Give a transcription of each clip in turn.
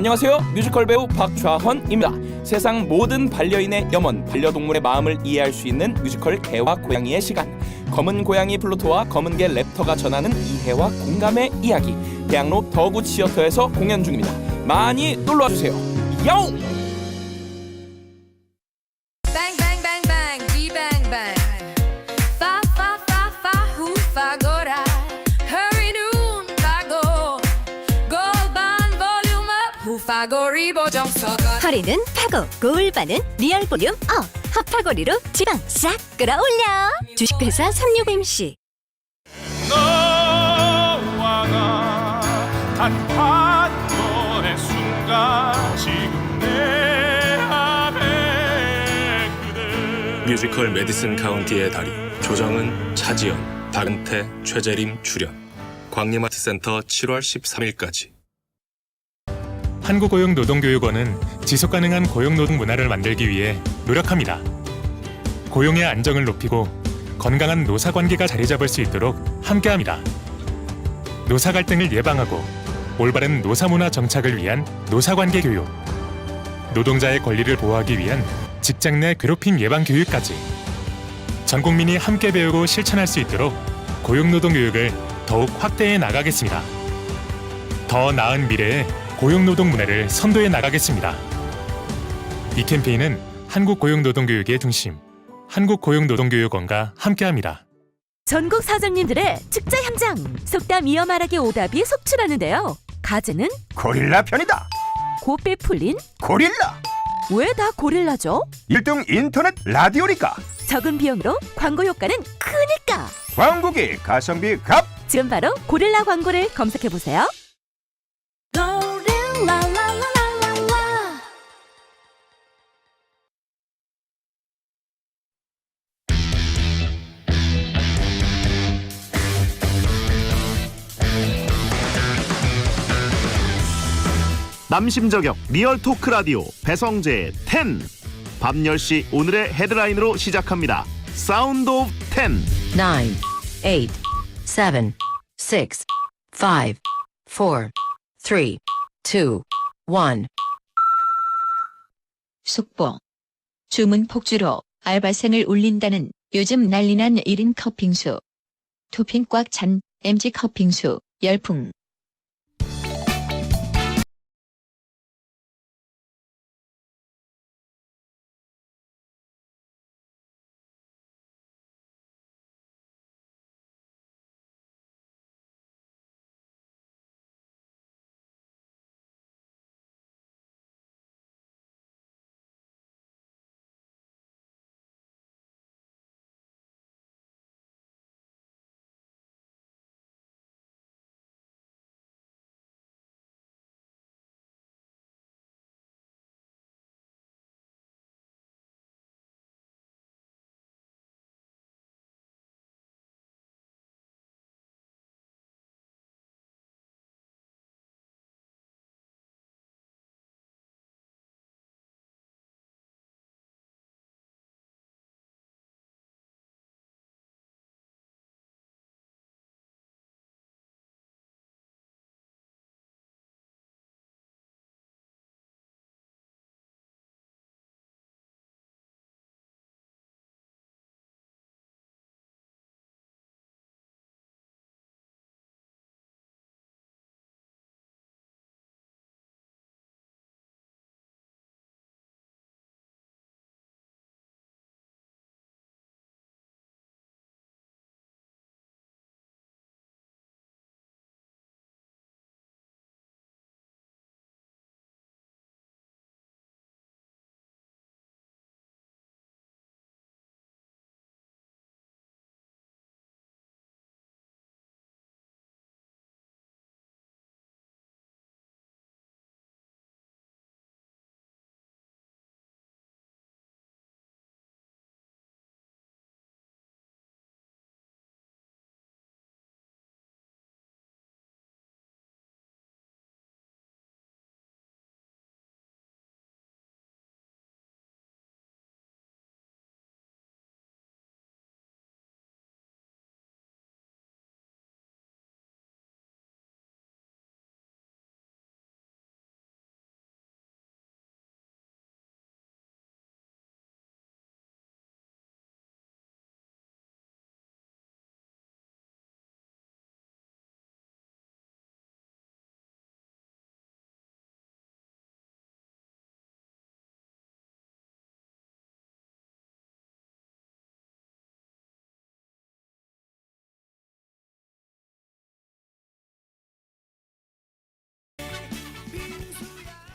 안녕하세요. 뮤지컬 배우 박좌헌입니다. 세상 모든 반려인의 염원, 반려동물의 마음을 이해할 수 있는 뮤지컬 개와 고양이의 시간. 검은 고양이 플루토와 검은 개 랩터가 전하는 이해와 공감의 이야기. 대학로 더구 시어터에서 공연 중입니다. 많이 놀러와주세요. 야옹! Bang bang bang bang, G bang bang. Fa fa fa fa hu fa gora. Hurry noon fago. 골반 볼륨 up 후 파고리보 정서가. 허리는 파고, 골반은 리얼 볼륨 업. 핫파고리로 지방 싹 끌어올려. 주식회사 36MC. 너와 나 단판권의 순간 지금 내 안에 그대. 뮤지컬 메디슨 카운티의 달인 조정은, 차지연, 박은태, 최재림 출연. 광림아트센터 7월 13일까지. 한국고용노동교육원은 지속가능한 고용노동 문화를 만들기 위해 노력합니다. 고용의 안정을 높이고 건강한 노사관계가 자리 잡을 수 있도록 함께합니다. 노사 갈등을 예방하고 올바른 노사문화 정착을 위한 노사관계 교육, 노동자의 권리를 보호하기 위한 직장 내 괴롭힘 예방 교육까지 전 국민이 함께 배우고 실천할 수 있도록 고용노동 교육을 더욱 확대해 나가겠습니다. 더 나은 미래에 고용노동 문화를 선도해 나가겠습니다. 이 캠페인은 한국고용노동교육의 중심, 한국고용노동교육원과 함께합니다. 전국 사장님들의 축제 현장. 속담 이어 말하기 오답이 속출하는데요. 가제는 고릴라 편이다. 고삐 풀린. 고릴라. 왜 다 고릴라죠? 1등 인터넷 라디오니까. 적은 비용으로 광고 효과는 크니까. 광고기 가성비 갑. 지금 바로 고릴라 광고를 검색해보세요. 남심저격 리얼 토크 라디오 배성재의 10. 밤 10시 오늘의 헤드라인으로 시작합니다. 사운드 오브 10. 9, 8, 7, 6, 5, 4, 3, 2, 1. 속보. 주문 폭주로 알바생을 울린다는 요즘 난리난 1인 커핑수. 토핑 꽉 찬 MG 커핑수 열풍.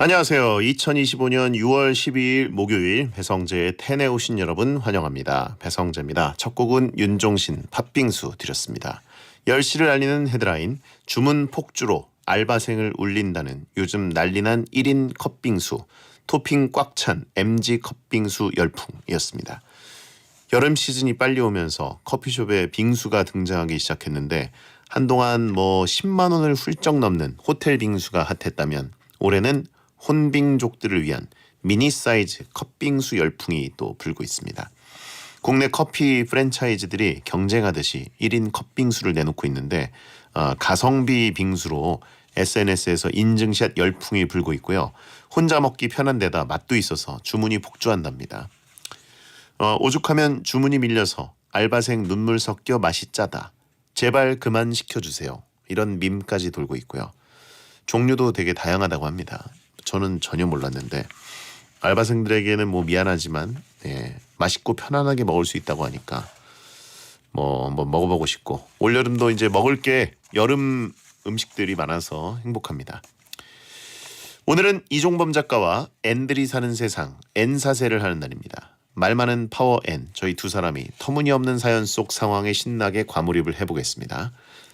안녕하세요. 2025년 6월 12일 목요일 배성재의 텐에 오신 여러분 환영합니다. 배성재입니다. 첫 곡은 윤종신 팥빙수 드렸습니다. 10시를 알리는 헤드라인 주문 폭주로 알바생을 울린다는 요즘 난리난 1인 컵빙수 토핑 꽉 찬 MG 컵빙수 열풍이었습니다. 여름 시즌이 빨리 오면서 커피숍에 빙수가 등장하기 시작했는데 한동안 10만 원을 훌쩍 넘는 호텔 빙수가 핫했다면 올해는 혼빙족들을 위한 미니 사이즈 컵빙수 열풍이 또 불고 있습니다. 국내 커피 프랜차이즈들이 경쟁하듯이 1인 컵빙수를 내놓고 있는데 가성비 빙수로 SNS에서 인증샷 열풍이 불고 있고요. 혼자 먹기 편한 데다 맛도 있어서 주문이 폭주한답니다. 오죽하면 주문이 밀려서 알바생 눈물 섞여 맛이 짜다. 제발 그만 시켜주세요. 이런 밈까지 돌고 있고요. 종류도 되게 다양하다고 합니다. 저는 전혀 몰랐는데 알바생들에게는 미안하지만 맛있고 편안하게 먹을 수 있다고 하니까 먹어보고 싶고 올여름도 이제 먹을 게 여름 음식들이 많아서 행복합니다. 오늘은 이종범 작가와 N들이 사는 세상 N사세를 하는 날입니다. 말 많은 파워 N 저희 두 사람이 터무니없는 사연 속 상황에 신나게 과몰입을 해보겠습니다.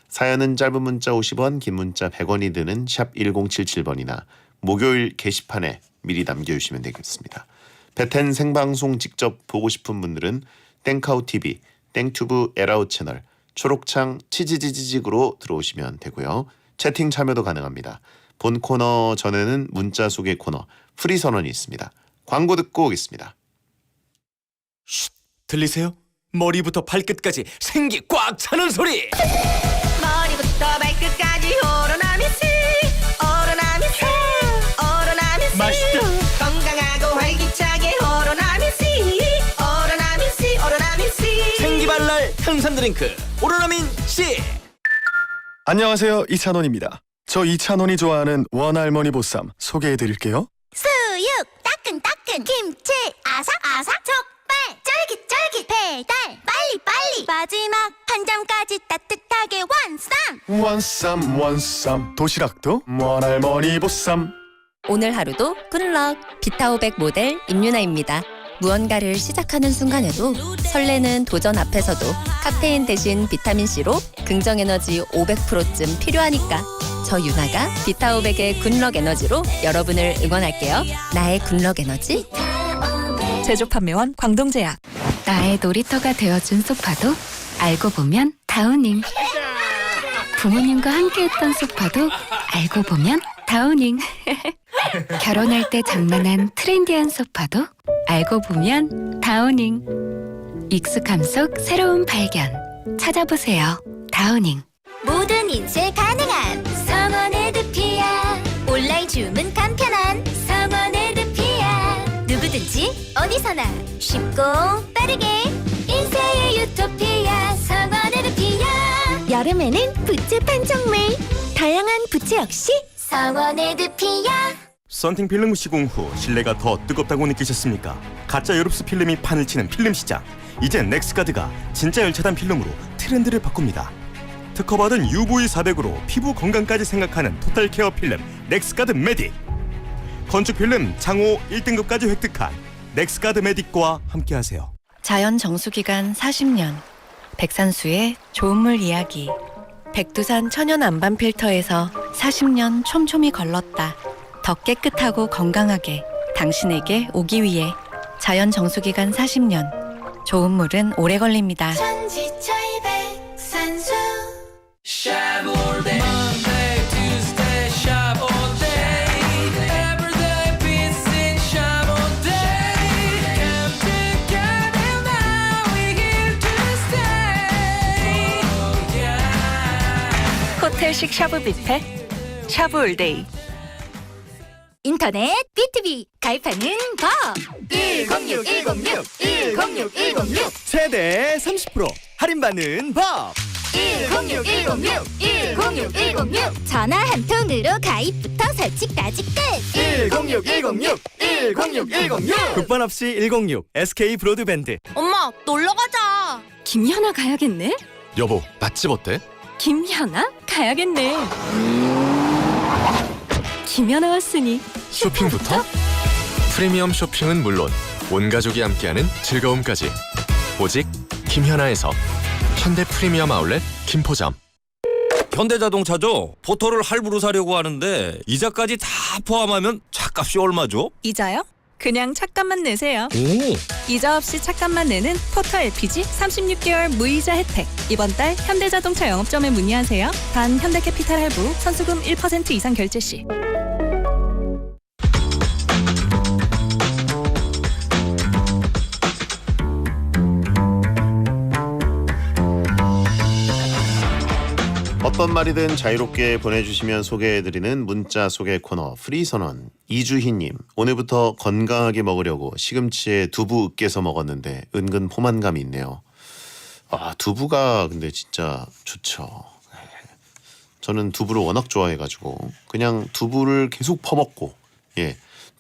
사연은 짧은 문자 50원 긴 문자 100원이 드는 샵 1077번이나 목요일 게시판에 미리 남겨주시면 되겠습니다. 베텐 생방송 직접 보고 싶은 분들은 땡카우TV, 땡튜브 에라우 채널, 초록창 치지지지직으로 들어오시면 되고요. 채팅 참여도 가능합니다. 본 코너 전에는 문자 소개 코너 프리선언이 있습니다. 광고 듣고 오겠습니다. 쉿! 들리세요? 머리부터 발끝까지 생기 꽉 차는 소리! 머리부터 발끝까지 오로나미스 오로나미스 오로나미스 맛있다! 건강하고 활기차게 오로나미스 오로나미스 오로나미스 생기발랄 탄산 드링크 오로나민 C! 안녕하세요, 이찬원입니다. 저 이찬원이 좋아하는 원할머니 보쌈 소개해드릴게요. 수육 따끈따끈 김치 아삭아삭 족발 쫄깃쫄깃 배달 빨리빨리 마지막 한 점까지 따뜻하게 완쌈 원쌈 도시락도 원할머니 보쌈. 오늘 하루도 굿럭 비타오백 모델 임유나입니다. 무언가를 시작하는 순간에도 설레는 도전 앞에서도 카페인 대신 비타민C로 긍정에너지 500%쯤 필요하니까 저 유나가 비타오백의 굿럭 에너지로 여러분을 응원할게요. 나의 굿럭 에너지 제조 판매원 광동제약. 나의 놀이터가 되어준 소파도 알고 보면 다우닝. 부모님과 함께했던 소파도 알고 보면 다우닝. 결혼할 때 장만한 트렌디한 소파도 알고 보면 다우닝. 익숙함 속 새로운 발견 찾아보세요. 다우닝. 모든 인쇄 가능한 성원 에드피아 온라인 주문 간편한 성원 에드피아 누구든지 어디서나 쉽고 빠르게 인쇄의 유토피아 성원 에드피아 여름에는 부츠 판촉물 다양한 부츠 역시 성원 에드피아 썬팅 필름 시공 후 실내가 더 뜨겁다고 느끼셨습니까? 가짜 유럽스 필름이 판을 치는 필름 시장. 이제 넥스가드가 진짜 열차단 필름으로 트렌드를 바꿉니다. 특허받은 UV400으로 피부 건강까지 생각하는 토탈 케어 필름 넥스가드 메딕. 건축 필름 장호 1등급까지 획득한 넥스가드 메딕과 함께하세요. 자연 정수기간 40년 백산수의 좋은 물 이야기. 백두산 천연 안반 필터에서 40년 촘촘히 걸렀다. 더 깨끗하고 건강하게 당신에게 오기 위해 자연 정수기간 40년 좋은 물은 오래 걸립니다. 천지차이 백산수 Shop all day Monday, Tuesday, shop all day Everyday beats in shop all day Come together now, we're here to stay yeah. 호텔식 샤브 뷔페 샤브 올데이. 인터넷 B2B 가입하는 법 106 최대 30% 할인받는 법 106 전화 한 통으로 가입부터 설치까지 끝 106 국번 없이 106 SK 브로드밴드. 엄마 놀러 가자. 김연아 가야겠네. 여보, 맛집 어때? 김연아 가야겠네. 김연아 왔으니 쇼핑부터 프리미엄 쇼핑은 물론 온 가족이 함께하는 즐거움까지 오직 김현아에서 현대 프리미엄 아울렛 김포점. 현대자동차죠. 포터를 할부로 사려고 하는데 이자까지 다 포함하면 차값이 얼마죠? 이자요? 그냥 차값만 내세요. 오, 이자 없이 차값만 내는 포터 LPG 36개월 무이자 혜택. 이번 달 현대자동차 영업점에 문의하세요. 단 현대캐피탈 할부 선수금 1% 이상 결제 시. 어떤 말이든 자유롭게 보내주시면 소개해드리는 문자 소개 코너 프리선언. 이주희님, 오늘부터 건강하게 먹으려고 시금치에 두부 으깨서 먹었는데 은근 포만감이 있네요. 아, 두부가 근데 진짜 좋죠. 저는 두부를 워낙 좋아해가지고 그냥 두부를 계속 퍼먹고,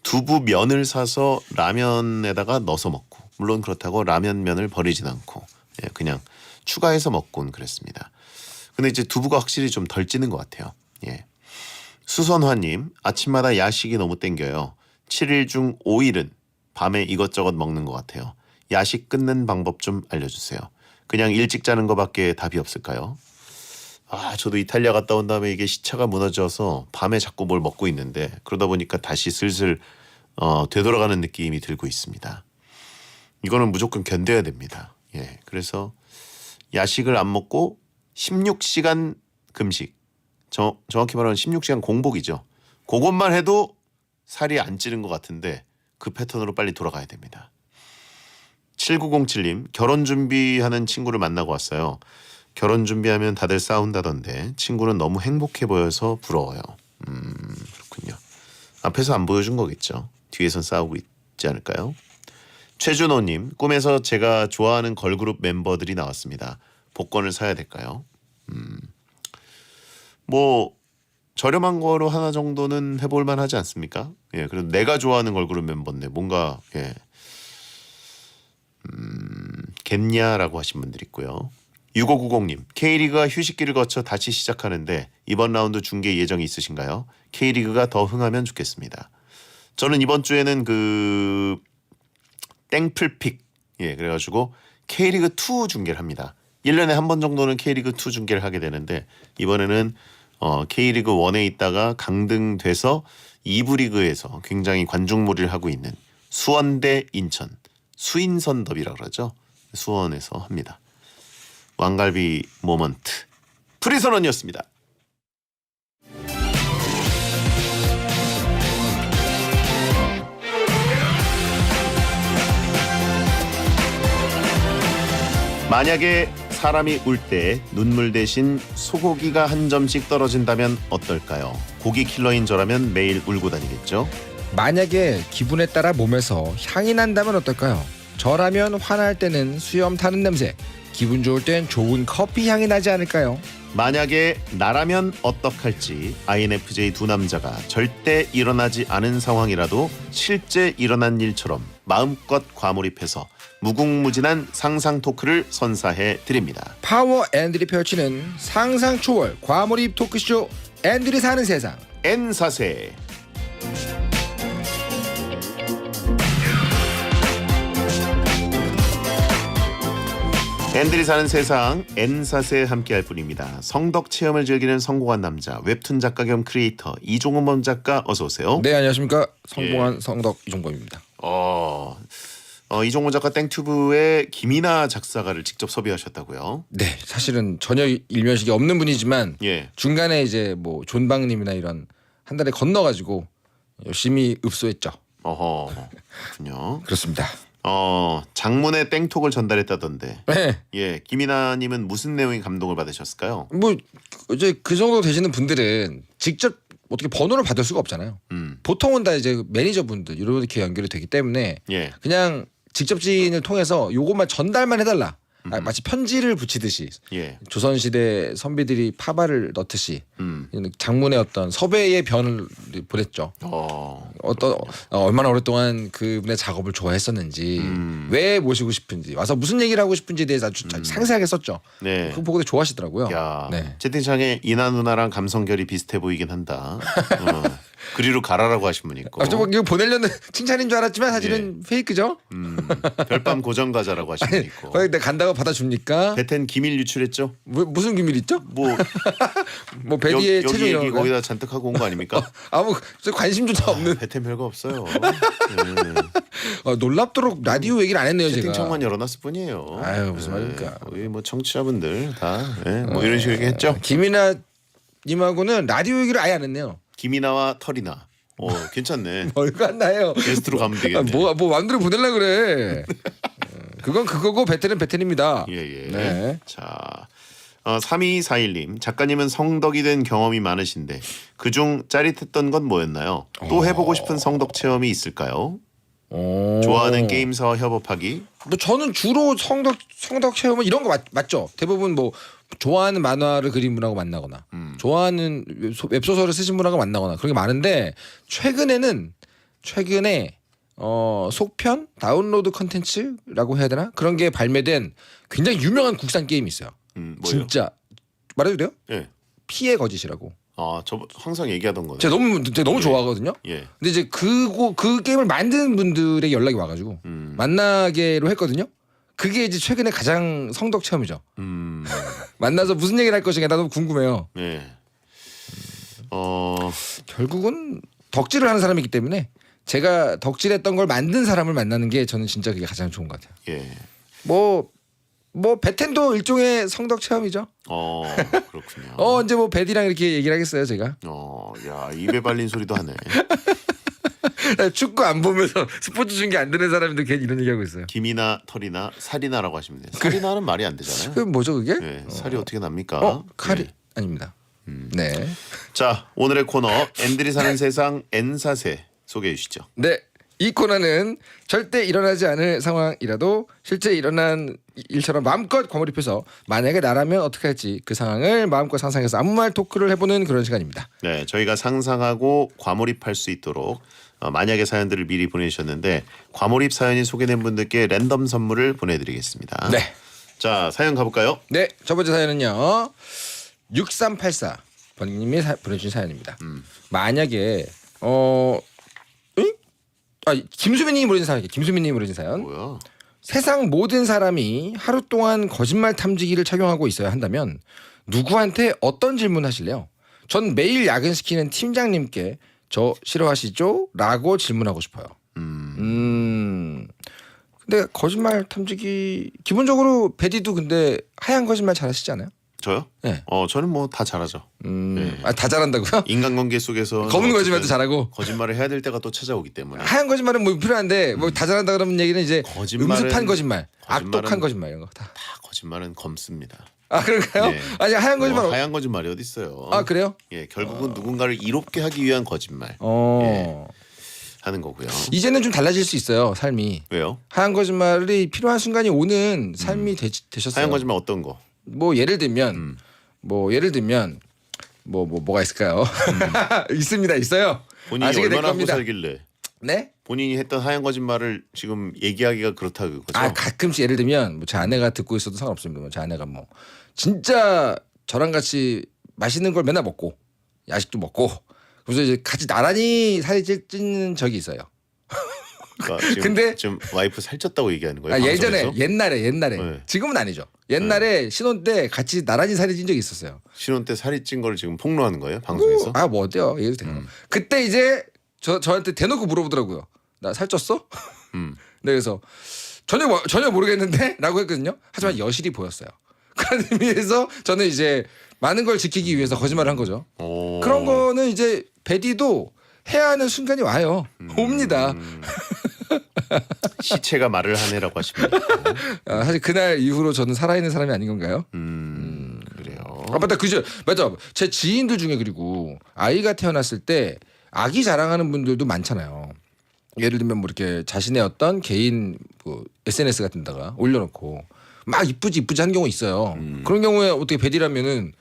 두부 면을 사서 라면에다가 넣어서 먹고, 물론 그렇다고 라면 면을 버리진 않고, 그냥 추가해서 먹곤 그랬습니다. 근데 이제 두부가 확실히 좀 덜 찌는 것 같아요. 수선화님, 아침마다 야식이 너무 땡겨요. 7일 중 5일은 밤에 이것저것 먹는 것 같아요. 야식 끊는 방법 좀 알려주세요. 그냥 일찍 자는 것밖에 답이 없을까요? 아, 저도 이탈리아 갔다 온 다음에 이게 시차가 무너져서 밤에 자꾸 뭘 먹고 있는데 그러다 보니까 다시 슬슬 되돌아가는 느낌이 들고 있습니다. 이거는 무조건 견뎌야 됩니다. 그래서 야식을 안 먹고 16시간 금식, 정확히 말하면 16시간 공복이죠. 그것만 해도 살이 안 찌는 것 같은데 그 패턴으로 빨리 돌아가야 됩니다. 7907님, 결혼 준비하는 친구를 만나고 왔어요. 결혼 준비하면 다들 싸운다던데 친구는 너무 행복해 보여서 부러워요. 그렇군요. 앞에서 안 보여준 거겠죠. 뒤에선 싸우고 있지 않을까요? 최준호님, 꿈에서 제가 좋아하는 걸그룹 멤버들이 나왔습니다. 복권을 사야 될까요? 뭐 저렴한 거로 하나 정도는 해볼 만하지 않습니까? 그래도 내가 좋아하는 걸그룹 멤버인데 뭔가 겠냐라고 하신 분들 있고요. 6590님, K리그가 휴식기를 거쳐 다시 시작하는데 이번 라운드 중계 예정이 있으신가요? K리그가 더 흥하면 좋겠습니다. 저는 이번 주에는 그 땡플픽 그래가지고 K리그 2 중계를 합니다. 1년에 한 번 정도는 K리그 2 중계를 하게 되는데 이번에는 K리그 1에 있다가 강등돼서 2부 리그에서 굉장히 관중몰이를 하고 있는 수원 대 인천, 수인선 더비라고 그러죠. 수원에서 합니다. 왕갈비 모먼트 프리선언이었습니다. 만약에 사람이 울 때 눈물 대신 소고기가 한 점씩 떨어진다면 어떨까요? 고기 킬러인 저라면 매일 울고 다니겠죠? 만약에 기분에 따라 몸에서 향이 난다면 어떨까요? 저라면 화날 때는 수염 타는 냄새, 기분 좋을 땐 좋은 커피 향이 나지 않을까요? 만약에 나라면 어떡할지 INFJ 두 남자가 절대 일어나지 않은 상황이라도 실제 일어난 일처럼 마음껏 과몰입해서 무궁무진한 상상 토크를 선사해 드립니다. 파워 앤들이 펼치는 상상 초월 과몰입 토크쇼 앤들이 사는 세상 N사세. 앤들이 사는 세상 N사세 함께할 분입니다. 성덕 체험을 즐기는 성공한 남자 웹툰 작가 겸 크리에이터 이종범 작가 어서 오세요. 네, 안녕하십니까. 성공한 성덕 이종범입니다. 이종범 작가 땡튜브의 김이나 작사가를 직접 섭외하셨다고요? 네, 사실은 전혀 일면식이 없는 분이지만 중간에 이제 뭐 존박님이나 이런 한 달에 건너가지고 열심히 읍소했죠. 그렇군요. 그렇습니다. 장문의 땡톡을 전달했다던데. 네. 김이나님은 무슨 내용이 감동을 받으셨을까요? 뭐 이제 그 정도 되시는 분들은 직접 어떻게 번호를 받을 수가 없잖아요. 보통은 다 이제 매니저분들 이렇게 연결이 되기 때문에 그냥 직접 지인을 통해서 요것만 전달만 해달라. 마치 편지를 붙이듯이 조선시대 선비들이 파발을 넣듯이 장문의 어떤 섭외의 변을 보냈죠. 얼마나 오랫동안 그분의 작업을 좋아했었는지 왜 모시고 싶은지 와서 무슨 얘기를 하고 싶은지에 대해서 아주 상세하게 썼죠. 그거 보고 좋아하시더라고요. 채팅창에 이나 누나랑 감성결이 비슷해 보이긴 한다. 그리로 가라라고 하신 분 있고. 저 이거 보내려는 칭찬인 줄 알았지만 사실은 페이크죠. 별밤 고정 가자라고 하신 분 있고. 거기 내가 간다고 받아줍니까? 베텐 기밀 유출했죠? 무슨 기밀 있죠? 뭐 베디의 여기 최종 얘기 거기다 잔뜩 하고 온 거 아닙니까? 아무 관심조차 없는. 베텐 별거 없어요. 놀랍도록 라디오 얘기를 안 했네요 제가. 채팅창만 열어놨을 뿐이에요. 아유 무슨 말입니까? 우리 뭐 청취자분들 다 뭐 이런 식으로 얘기했죠. 김이나 님하고는 라디오 얘기를 아예 안 했네요. 김이나와 털이나. 괜찮네. 뭘까 안 나요. 게스트로 가면 되겠네. 뭐 마음대로 보내려 그래. 그건 그거고 베텐은 베텐입니다. 예. 네. 자, 3241님 작가님은 성덕이 된 경험이 많으신데 그중 짜릿했던 건 뭐였나요? 또 해보고 싶은 성덕 체험이 있을까요? 좋아하는 게임사와 협업하기. 뭐 저는 주로 성덕 체험은 이런 거 맞죠? 대부분 뭐 좋아하는 만화를 그린 분하고 만나거나 좋아하는 웹소설을 쓰신 분하고 만나거나 그런 게 많은데 최근에 속편 다운로드 컨텐츠라고 해야 되나? 그런 게 발매된 굉장히 유명한 국산 게임이 있어요. 뭐예요? 진짜 말해도 돼요? 예. 피해 거짓이라고. 저 항상 얘기하던 거네. 제가 너무 좋아하거든요. 예. 근데 이제 그 게임을 만든 분들에게 연락이 와가지고 만나기로 했거든요. 그게 이제 최근에 가장 성덕 체험이죠. 만나서 무슨 얘기를 할 것인가 나도 궁금해요. 예. 결국은 덕질을 하는 사람이기 때문에 제가 덕질했던 걸 만든 사람을 만나는 게 저는 진짜 그게 가장 좋은 것 같아요. 예. 뭐 베텐도 일종의 성덕 체험이죠. 그렇군요. 언제 뭐 베디랑 이렇게 얘기를 하겠어요, 제가. 야 입에 발린 소리도 하네. 축구 안 보면서 스포츠 중계 안 듣는 사람인데 괜히 이런 얘기하고 있어요. 김이나 털이나 살이나라고 하시면 돼요. 살이나는 말이 안 되잖아요. 그게 뭐죠 그게? 네, 살이 어떻게 납니까? 칼이 네. 아닙니다. 네. 자 오늘의 코너 N들이 사는 세상 N사세 소개해 주시죠. 네. 이 코너는 절대 일어나지 않을 상황이라도 실제 일어난 일처럼 마음껏 과몰입해서 만약에 나라면 어떻게 할지 그 상황을 마음껏 상상해서 아무 말 토크를 해보는 그런 시간입니다. 네, 저희가 상상하고 과몰입할 수 있도록 만약의 사연들을 미리 보내주셨는데 과몰입 사연이 소개된 분들께 랜덤 선물을 보내드리겠습니다. 네. 자 사연 가볼까요? 네. 첫 번째 사연은요. 6384 번님이 보내주신 사연입니다. 만약에 김수민님이 보내준 사연. 김수민님이 보내준 사연. 뭐야? 세상 모든 사람이 하루 동안 거짓말 탐지기를 착용하고 있어야 한다면 누구한테 어떤 질문 하실래요? 전 매일 야근시키는 팀장님께 저 싫어하시죠? 라고 질문하고 싶어요. 근데 거짓말 탐지기 기본적으로 베디도 근데 하얀 거짓말 잘하시지 않아요? 저요? 네. 저는 뭐 다 잘하죠. 네. 다 잘한다고요? 인간관계 속에서 검은 거짓말도 잘하고 거짓말을 해야 될 때가 또 찾아오기 때문에 하얀 거짓말은 뭐 필요한데 뭐 다 잘한다 그러면 얘기는 이제 음습한 거짓말, 악독한 거짓말 이런 거 다 거짓말은 검습니다. 아 그런가요? 네. 아니 하얀 거짓말 하얀 거짓말이 어디 있어요? 아 그래요? 예, 결국은 누군가를 이롭게 하기 위한 거짓말. 하는 거고요. 이제는 좀 달라질 수 있어요 삶이. 왜요? 하얀 거짓말이 필요한 순간이 오는 삶이 되셨어요. 하얀 거짓말 어떤 거? 뭐 예를 들면 뭐가 있을까요? 있어요. 본인이 아시게 될 얼마나 하고 겁니다. 살길래? 네? 본인이 했던 하얀 거짓말을 지금 얘기하기가 그렇다 그거죠? 가끔씩 예를 들면 제 아내가 듣고 있어도 상관없습니다. 제 아내가 진짜 저랑 같이 맛있는 걸 맨날 먹고 야식도 먹고 그래서 이제 같이 나란히 살이 찌는 적이 있어요. 그러니까 근데 지금 와이프 살쪘다고 얘기하는 거예요? 예전에 옛날에 네. 지금은 아니죠. 옛날에 신혼 때 같이 나란히 살이 찐 적이 있었어요. 신혼 때 살이 찐 거를 지금 폭로하는 거예요? 방송에서? 뭐 어때요? 얘기도 돼요. 그때 이제 저한테 대놓고 물어보더라고요. 나 살쪘어? 네, 그래서 전혀 모르겠는데 라고 했거든요. 하지만 여실히 보였어요. 그런 의미에서 저는 이제 많은 걸 지키기 위해서 거짓말을 한 거죠. 그런 거는 이제 베디도 해야 하는 순간이 와요. 옵니다. 시체가 말을 하네라고 하십니다. 사실 그날 이후로 저는 살아있는 사람이 아닌 건가요? 그래요. 맞다. 맞아. 제 지인들 중에 그리고 아이가 태어났을 때 아기 자랑하는 분들도 많잖아요. 예를 들면 뭐 이렇게 자신의 어떤 개인 SNS 같은 데다가 올려놓고 막 이쁘지 하는 경우 있어요. 그런 경우에 어떻게 베디라면은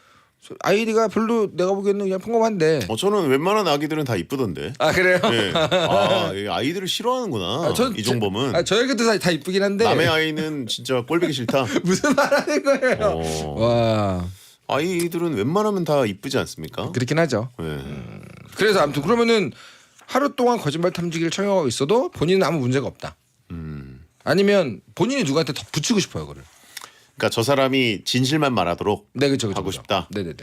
아이디가 별로 내가 보기에는 그냥 평범한데. 저는 웬만한 아기들은 다 이쁘던데. 아 그래요? 네. 아이들을 싫어하는구나. 이종범은. 저에게도 다 이쁘긴 한데. 남의 아이는 진짜 꼴보기 싫다. 무슨 말하는 거예요? 와. 아이들은 웬만하면 다 이쁘지 않습니까? 그렇긴 하죠. 네. 그래서 아무튼 그러면은 하루 동안 거짓말 탐지기를 착용하고 있어도 본인은 아무 문제가 없다. 아니면 본인이 누구한테 더 붙이고 싶어요, 그걸. 그러니까 저 사람이 진실만 말하도록 네, 그렇죠. 하고 싶다. 네네네.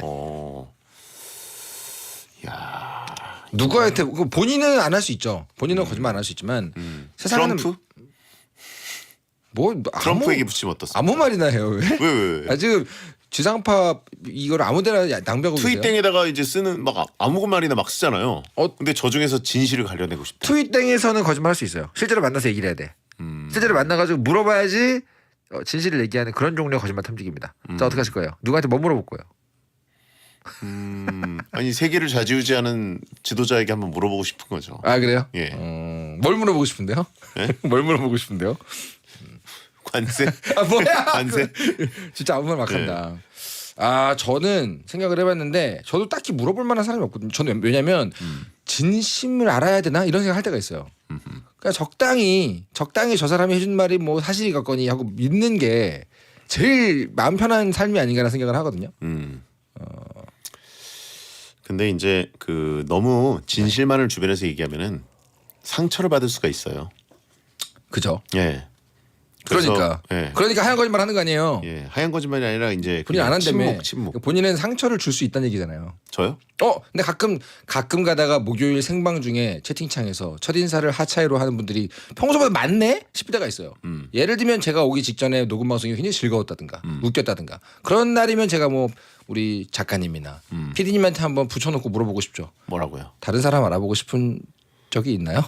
야, 누구한테 본인은 안 할 수 있죠. 본인은 거짓말 안 할 수 있지만 세상에는 트럼프? 뭐 트럼프에게 붙이면 어떻습니까? 아무 말이나 해요. 왜? 왜? 아, 지금 지상파 이걸 아무데나 낭비하고 계세요. 트윗땡에다가 이제 쓰는 막 아무 말이나 막 쓰잖아요. 근데 저 중에서 진실을 가려내고 싶다. 트윗땡에서는 거짓말 할 수 있어요. 실제로 만나서 얘기를 해야 돼. 실제로 만나가지고 물어봐야지 진실을 얘기하는 그런 종류의 거짓말 탐지기입니다. 자, 어떻게 하실 거예요? 누구한테 뭐 물어볼 거예요? 아니 세계를 좌지우지하는 지도자에게 한번 물어보고 싶은 거죠. 아, 그래요? 예. 뭘 물어보고 싶은데요? 예? 뭘 물어보고 싶은데요? 관세? 아, 뭐야? 관세? 진짜 아무 말 막 한다. 아, 저는 생각을 해봤는데 저도 딱히 물어볼 만한 사람이 없거든요. 저는 왜냐면 진심을 알아야 되나 이런 생각 할 때가 있어요. 그러니까 적당히 저 사람이 해준 말이 뭐 사실이겠거니 하고 믿는 게 제일 마음 편한 삶이 아닌가라는 생각을 하거든요. 근데 이제 그 너무 진실만을 주변에서 얘기하면은 상처를 받을 수가 있어요. 그죠? 예. 그러니까 하얀 거짓말 하는 거 아니에요. 예, 하얀 거짓말이 아니라 이제 본인 안 한다며. 침묵. 본인은 상처를 줄 수 있다는 얘기잖아요. 저요? 근데 가끔 가다가 목요일 생방 중에 채팅창에서 첫 인사를 하차이로 하는 분들이 평소보다 많네 싶을 때가 있어요. 예를 들면 제가 오기 직전에 녹음 방송이 굉장히 즐거웠다든가 웃겼다든가 그런 날이면 제가 뭐 우리 작가님이나 PD님한테 한번 붙여놓고 물어보고 싶죠. 뭐라고요? 다른 사람 알아보고 싶은 적이 있나요?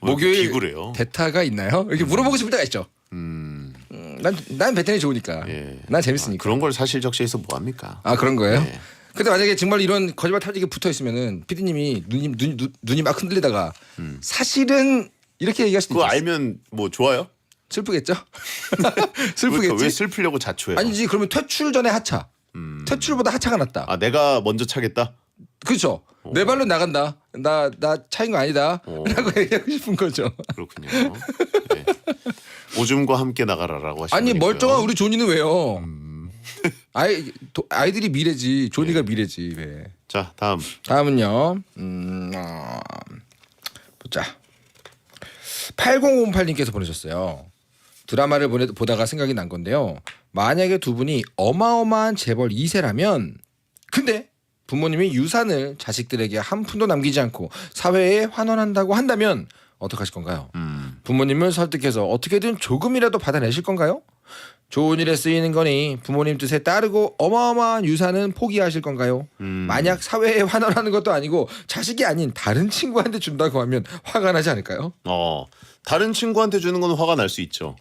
목요일 비굴해요. 대타가 있나요? 이렇게 물어보고 싶을 때가 있죠. 난 베테랑이 좋으니까. 난 재밌으니까. 그런 걸 사실 적시해서 뭐 합니까? 아, 그런 거예요? 근데 만약에 정말 이런 거짓말 탐지기 붙어 있으면은 PD님이 눈이 막 흔들리다가 사실은 이렇게 얘기할 수도 그거 있어요. 알면 뭐 좋아요? 슬프겠죠? 슬프겠지. 왜 슬프려고 자초해요? 아니지, 그러면 퇴출 전에 하차. 퇴출보다 하차가 낫다. 아, 내가 먼저 차겠다? 그렇죠. 내 발로 나간다. 나 차인 거 아니다. 라고 얘기하고 싶은 거죠. 그렇군요. 네. 오줌과 함께 나가라라고 하시는 아니, 멀쩡한 우리 조니는 왜요? 아이들이 미래지. 조니가 미래지. 왜? 자, 다음은요. 보자. 8008님께서 보내셨어요. 드라마를 보다가 생각이 난 건데요. 만약에 두 분이 어마어마한 재벌 2세라면 근데 부모님이 유산을 자식들에게 한 푼도 남기지 않고 사회에 환원한다고 한다면 어떡하실 건가요? 부모님을 설득해서 어떻게든 조금이라도 받아내실 건가요? 좋은 일에 쓰이는 거니 부모님 뜻에 따르고 어마어마한 유산은 포기하실 건가요? 만약 사회에 환원하는 것도 아니고 자식이 아닌 다른 친구한테 준다고 하면 화가 나지 않을까요? 다른 친구한테 주는 건 화가 날 수 있죠.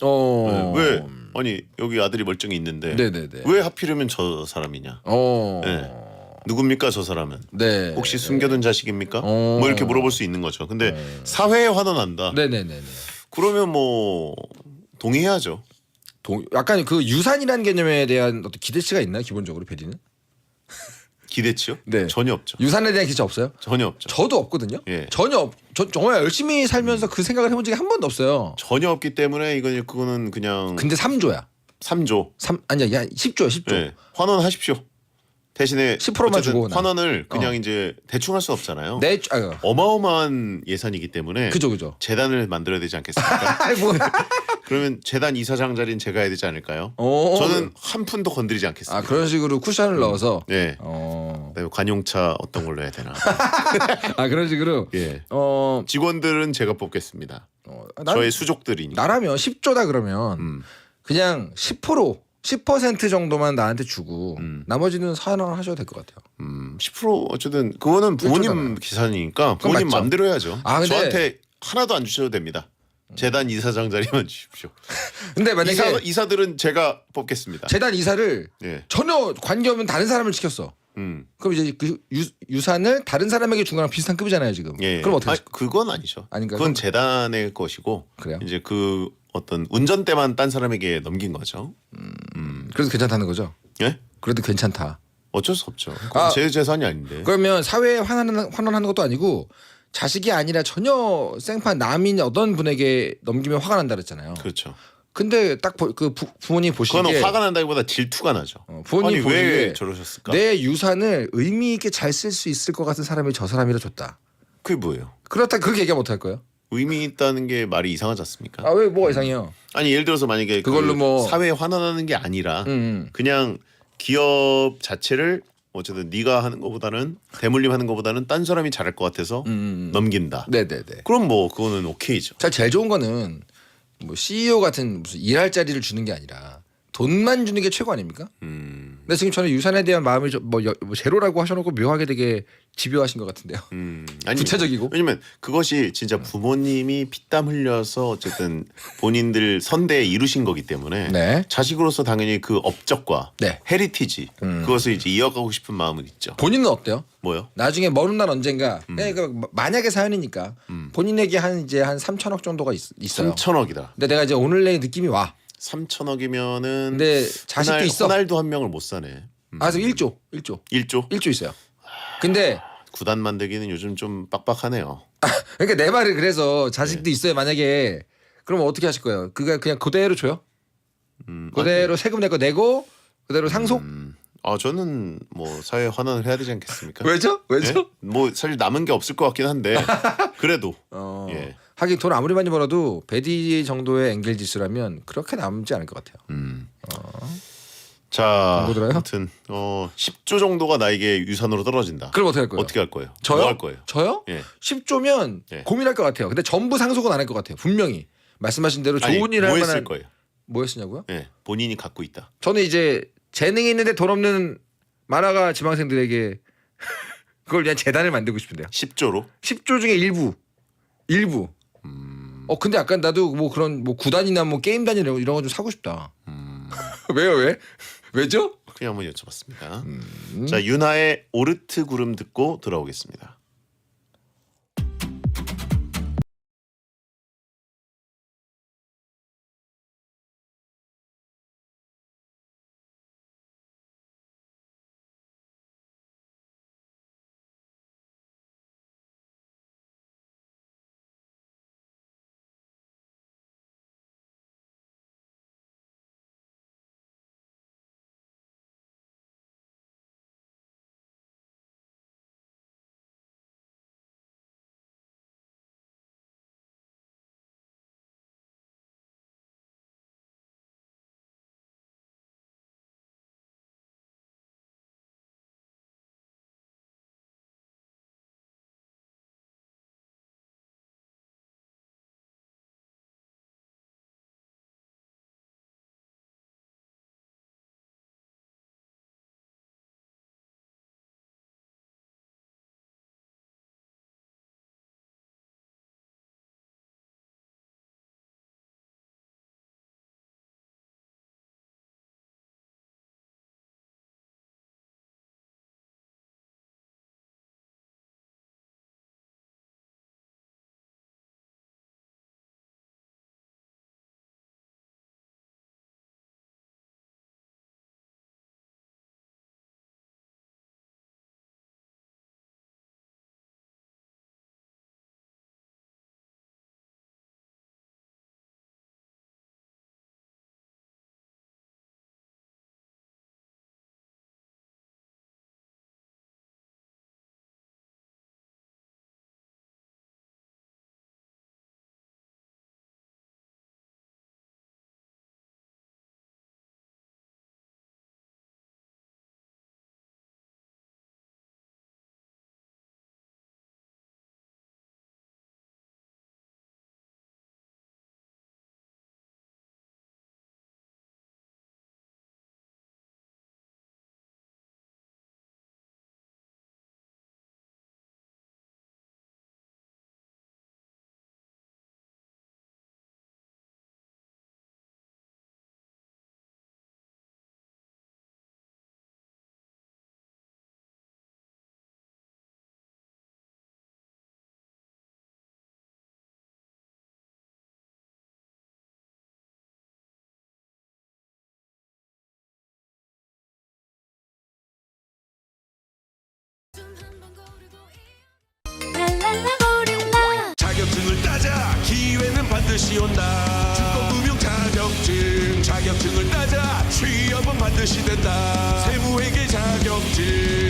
왜? 아니 여기 아들이 멀쩡히 있는데 왜 하필이면 저 사람이냐? 누굽니까 저 사람은? 혹시 숨겨둔 자식입니까? 뭐 이렇게 물어볼 수 있는 거죠. 근데 사회에 환원한다. 그러면 뭐 동의해야죠. 약간 그 유산이라는 개념에 대한 어떤 기대치가 있나요? 기본적으로 베디는? 기대치요? 네. 전혀 없죠. 유산에 대한 기대 없어요? 전혀 없죠. 저도 없거든요. 전혀 저 정말 열심히 살면서 그 생각을 해본 적이 한 번도 없어요. 전혀 없기 때문에 그거는 그냥. 근데 3조야. 3조. 아니야 10조. 환원하십시오. 대신에 10%만 주고 환원을 그냥 이제 대충 할 수 없잖아요. 네, 어마어마한 예산이기 때문에 그죠. 재단을 만들어야 되지 않겠습니까? 그러면 재단 이사장 자리는 제가 해야 되지 않을까요? 저는 한 푼도 건드리지 않겠습니다. 그런 식으로 쿠션을 넣어서. 네. 관용차 어떤 걸로 해야 되나? 그런 식으로. 직원들은 제가 뽑겠습니다. 저의 수족들이니까. 나라면 10조다 그러면 그냥 10% 정도만 나한테 주고 나머지는 사연을 하셔도 될 것 같아요. 10% 어쨌든 그거는 부모님 계산이니까 부모님 마음대로 해야죠. 근데 저한테 하나도 안 주셔도 됩니다. 재단 이사장 자리만 주십시오. 근데 만약에 이사들은 제가 뽑겠습니다. 재단 이사를 전혀 관계없는 다른 사람을 시켰어. 그럼 이제 그 유산을 다른 사람에게 준 거랑 비슷한 급이잖아요 지금. 그럼 어떻게? 그건 아니죠. 아닌가요? 그건 재단의 것이고. 그래요? 이제 그 어떤 운전대만 딴 사람에게 넘긴 거죠. 그래도 괜찮다는 거죠? 예? 그래도 괜찮다. 어쩔 수 없죠. 제 재산이 아닌데. 그러면 사회에 환원하는 것도 아니고 자식이 아니라 전혀 생판 남인 어떤 분에게 넘기면 화가 난다 그랬잖아요. 그렇죠. 근데 딱 그 부모님 보시기에 그건 화가 난다기보다 질투가 나죠. 부모님 아니 보시기에 왜 저러셨을까? 내 유산을 의미 있게 잘 쓸 수 있을 것 같은 사람이 저 사람이라 줬다. 그게 뭐예요? 그렇다 그렇게 얘기 못 할 거예요. 의미 있다는 게 말이 이상하지 않습니까? 아 왜 뭐가 이상해요? 아니 예를 들어서 만약에 그걸로 그 뭐- 사회에 환원하는 게 아니라 그냥 기업 자체를 어쨌든 네가 하는 것보다는 대물림하는 것보다는 딴 사람이 잘할 것 같아서 넘긴다. 네네네. 그럼 뭐 그거는 오케이죠. 제일 좋은 거는 뭐 CEO 같은 무슨 일할 자리를 주는 게 아니라 돈만 주는 게 최고 아닙니까? 근데 지금 저는 유산에 대한 마음이 뭐 제로라고 하셔놓고 묘하게 되게 집요하신 것 같은데요. 아니, 구체적이고. 왜냐면 그것이 진짜 부모님이 피땀 흘려서 어쨌든 본인들 선대에 이루신 거기 때문에 네. 자식으로서 당연히 그 업적과 네. 헤리티지 그것을 이제 이어가고 싶은 마음은 있죠. 본인은 어때요? 뭐요? 나중에 먼 날 언젠가 그러니까 만약의 사연이니까 본인에게 한 3천억 정도가 있어요. 3천억이다. 근데 내가 이제 오늘 내 느낌이 와. 3천억이면은 근데 자식도 있어. 호날두 한 명을 못 사네. 그래서 1조 있어요. 근데 구단 만들기는 요즘 좀 빡빡하네요. 그러니까 내 말을 그래서 자식도 있어요. 만약에 그러면 어떻게 하실 거예요? 그냥 그대로 줘요? 그대로 세금 낼 거 내고 그대로 상속? 저는 뭐 사회 환원을 해야 되지 않겠습니까? 왜죠? 예? 뭐 사실 남은 게 없을 것 같긴 한데 그래도 예. 하긴 돈 아무리 많이 벌어도 베디 정도의 엥겔 지수라면 그렇게 남지 않을 것 같아요. 자, 광고 들어요? 아무튼 10조 정도가 나에게 유산으로 떨어진다. 그럼 어떻게 할 거예요? 어떻게 할 거예요? 저요? 뭐 할 거예요? 저요? 예. 10조면 예. 고민할 것 같아요. 근데 전부 상속은 안 할 것 같아요. 분명히 말씀하신 대로 아니, 좋은 일을 할 뭐 만한 했을 거예요? 뭐 했으냐고요? 예, 본인이 갖고 있다. 저는 이제 재능이 있는데 돈 없는 만화가 지망생들에게 그걸 그냥 재단을 만들고 싶은데요. 10조로? 10조 중에 일부. 근데 약간 나도 뭐 그런 뭐 구단이나 뭐 게임단 이런 거 좀 사고 싶다. 왜요 왜? 왜죠? 그냥 한번 여쭤봤습니다. 자, 윤하의 오르트 구름 듣고 돌아오겠습니다. 자격증을 따자 기회는 반드시 온다. 주거 금융 자격 자격증을 따자 취업은 반드시 된다. 세무회계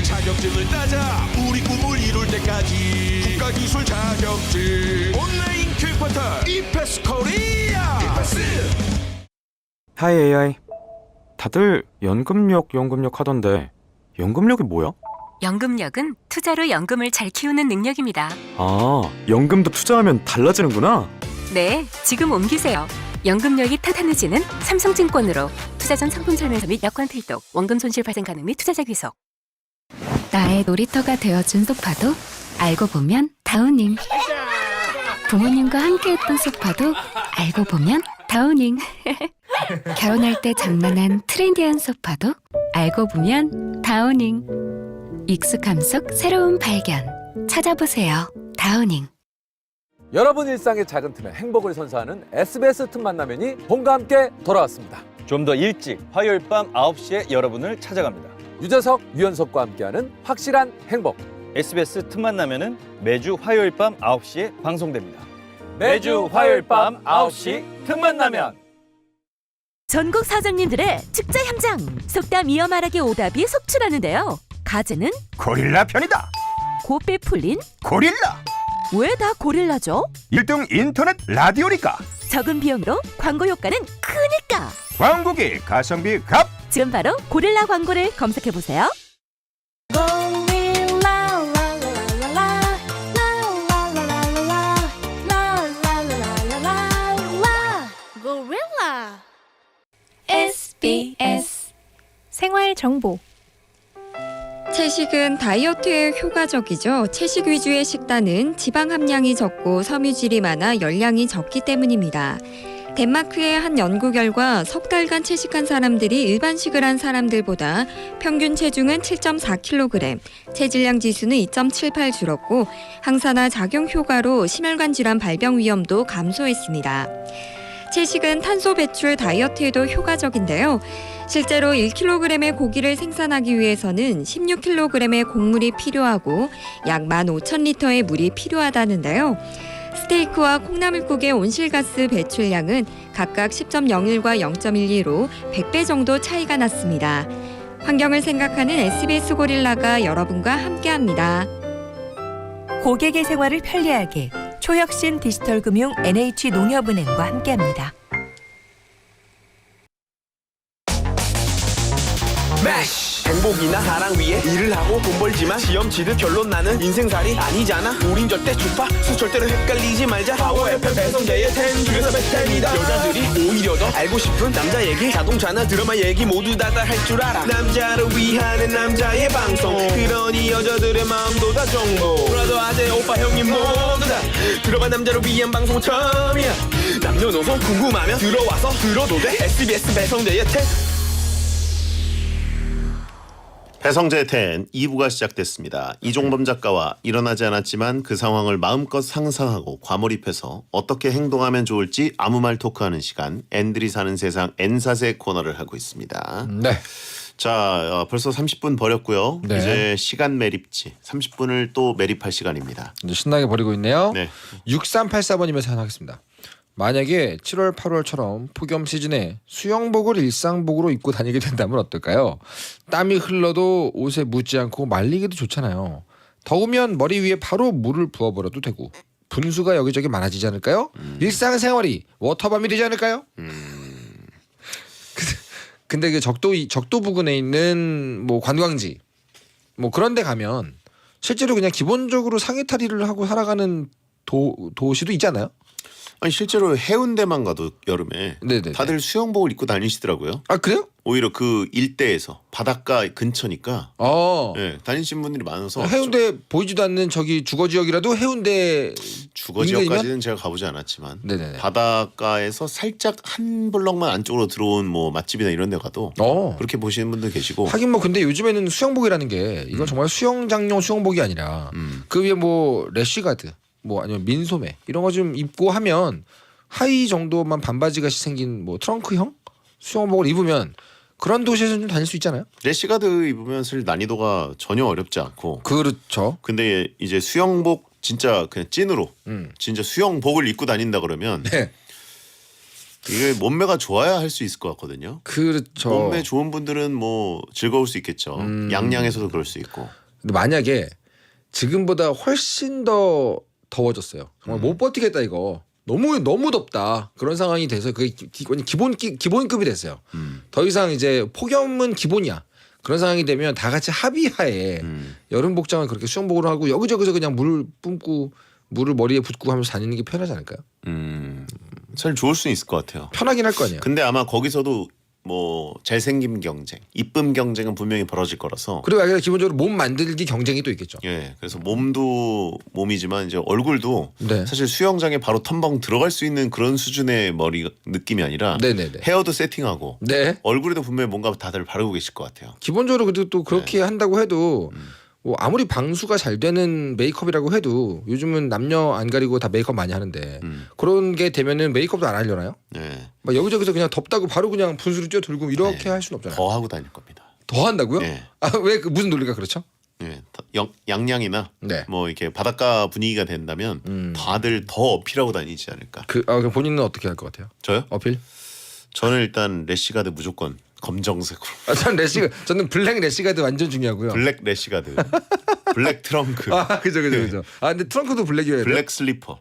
자격증을 따자 우리 꿈을 이룰 때까지. 국가기술 자격증 온라인 교육포털 이패스 코리아. 하이 AI. 다들 연금력 하던데 연금력이 뭐야? 연금력은 투자로 연금을 잘 키우는 능력입니다. 아, 연금도 투자하면 달라지는구나. 네, 지금 옮기세요. 연금력이 탄탄해지는 삼성증권으로 투자 전 상품 설명서 및 여권 필독, 원금 손실 발생 가능 및 투자자 귀속. 나의 놀이터가 되어준 소파도 알고 보면 다우닝. 부모님과 함께했던 소파도 알고 보면 다우닝. 결혼할 때 장만한 트렌디한 소파도 알고 보면 다우닝. 익숙함 속 새로운 발견. 찾아보세요. 다우닝. 여러분 일상의 작은 틈에 행복을 선사하는 SBS 틈 만나면이 봄과 함께 돌아왔습니다. 좀 더 일찍 화요일 밤 9시에 여러분을 찾아갑니다. 유재석, 유연석과 함께하는 확실한 행복. SBS 틈 만나면은 매주 화요일 밤 9시에 방송됩니다. 매주 화요일 밤 9시 틈 만나면. 전국 사장님들의 축제 현장. 속담 이어 말하기 오답이 속출하는데요. 가제는 고릴라 편이다. 곱배 풀린 고릴라. 왜 다 고릴라죠? 1등 인터넷 라디오니까. 적은 비용으로 광고 효과는 크니까. 광고계 가성비 갑. 지금 바로 고릴라 광고를 검색해보세요. SBS 생활 정보. 채식은 다이어트에 효과적이죠. 채식 위주의 식단은 지방 함량이 적고 섬유질이 많아 열량이 적기 때문입니다. 덴마크의 한 연구 결과 석 달간 채식한 사람들이 일반식을 한 사람들보다 평균 체중은 7.4kg, 체질량 지수는 2.78 줄었고 항산화 작용 효과로 심혈관 질환 발병 위험도 감소했습니다. 채식은 탄소 배출 다이어트에도 효과적인데요. 실제로 1kg의 고기를 생산하기 위해서는 16kg의 곡물이 필요하고 약 15,000리터의 물이 필요하다는데요. 스테이크와 콩나물국의 온실가스 배출량은 각각 10.01과 0.12로 100배 정도 차이가 났습니다. 환경을 생각하는 SBS 고릴라가 여러분과 함께합니다. 고객의 생활을 편리하게 초혁신 디지털금융 NH농협은행과 함께합니다. 행복이나 사랑 위해 일을 하고 돈 벌지만 시험 치듯 결론 나는 인생살이 아니잖아. 우린 절대 주파수 절대로 헷갈리지 말자. 파워 FM 배성재의 10 중에서 베스트입니다. 여자들이 오히려 더 알고 싶은 남자 얘기, 자동차나 드라마 얘기 모두 다 할 줄 알아. 남자를 위하는 남자의 방송, 그러니 여자들의 마음도 다 정보. 브라더 아재 오빠 형님 모두 다 들어봐. 남자를 위한 방송 처음이야. 남녀노소 궁금하면 들어와서 들어도 돼. SBS 배성재의 10. 배성재의 10 2부가 시작됐습니다. 이종범 작가와 일어나지 않았지만 그 상황을 마음껏 상상하고 과몰입해서 어떻게 행동하면 좋을지 아무 말 토크하는 시간, 앤들이 사는 세상 N사세 코너를 하고 있습니다. 네. 자, 벌써 30분 버렸고요. 네. 이제 시간 매립지 30분을 또 매립할 시간입니다. 이제 신나게 버리고 있네요. 네. 6384번님의 사연 하겠습니다. 만약에 7월 8월처럼 폭염 시즌에 수영복을 일상복으로 입고 다니게 된다면 어떨까요? 땀이 흘러도 옷에 묻지 않고 말리기도 좋잖아요. 더우면 머리 위에 바로 물을 부어버려도 되고 분수가 여기저기 많아지지 않을까요? 일상생활이 워터밤이 되지 않을까요? 근데 그 적도 부근에 있는 뭐 관광지 뭐 그런 데 가면 실제로 그냥 기본적으로 상의탈의를 하고 살아가는 도시도 있지 않아요? 아니 실제로 해운대만 가도 여름에 네네네. 다들 수영복을 입고 다니시더라고요. 아 그래요? 오히려 그 일대에서 바닷가 근처니까 네, 다니시는 분들이 많아서 해운대 보이지도 않는 저기 주거 지역이라도 해운대 주거 지역까지는 제가 가보지 않았지만 네네네. 바닷가에서 살짝 한 블럭만 안쪽으로 들어온 뭐 맛집이나 이런 데 가도 그렇게 보시는 분들 계시고 하긴 뭐 근데 요즘에는 수영복이라는 게 이건 정말 수영장용 수영복이 아니라 그 위에 뭐 래쉬가드 뭐 아니면 민소매 이런 거 좀 입고 하면 하의 정도만 반바지같이 생긴 뭐 트렁크형 수영복을 입으면 그런 도시에서 좀 다닐 수 있잖아요. 래시가드 입으면 사실 난이도가 전혀 어렵지 않고 그렇죠. 근데 이제 수영복 진짜 그냥 찐으로 진짜 수영복을 입고 다닌다 그러면 이게 몸매가 좋아야 할 수 있을 것 같거든요. 그렇죠. 몸매 좋은 분들은 뭐 즐거울 수 있겠죠. 양양에서도 그럴 수 있고. 근데 만약에 지금보다 훨씬 더 더워졌어요. 정말 못 버티겠다 이거. 너무 덥다. 그런 상황이 돼서 그게 기본급이 됐어요. 더 이상 이제 폭염은 기본이야. 그런 상황이 되면 다 같이 합의하에 여름 복장을 그렇게 수영복으로 하고 여기저기서 그냥 물 뿜고 물을 머리에 붓고 하면서 다니는 게 편하지 않을까요? 사실 좋을 수 있을 것 같아요. 편하긴 할 거 아니에요. 근데 아마 거기서도 뭐 잘생김 경쟁, 이쁨 경쟁은 분명히 벌어질 거라서. 그리고 아니라 기본적으로 몸 만들기 경쟁이 또 있겠죠. 예, 그래서 몸도 몸이지만 이제 얼굴도 네. 사실 수영장에 바로 텀벙 들어갈 수 있는 그런 수준의 머리 느낌이 아니라 네네네. 헤어도 세팅하고 네. 얼굴에도 분명히 뭔가 다들 바르고 계실 것 같아요. 기본적으로 그래도 또 그렇게 한다고 해도 뭐 아무리 방수가 잘 되는 메이크업이라고 해도 요즘은 남녀 안 가리고 다 메이크업 많이 하는데 그런 게 되면은 메이크업도 안 하려나요? 네. 막 여기저기서 그냥 덥다고 바로 그냥 분수를 뛰어들고 이렇게 할 수는 없잖아요. 더 하고 다닐 겁니다. 더 한다고요? 네. 아, 왜 무슨 논리가 그렇죠? 예, 양양이나 네. 뭐 이렇게 바닷가 분위기가 된다면 다들 더 어필하고 다니지 않을까. 그럼 본인은 어떻게 할 것 같아요? 저요? 어필? 저는 일단 래시가드 무조건 검정색으로. 저는 블랙 래시가드 완전 중요하고요. 블랙 래시가드, 블랙 트렁크. 아 그죠. 아 근데 트렁크도 블랙이어야 돼요. 블랙 슬리퍼.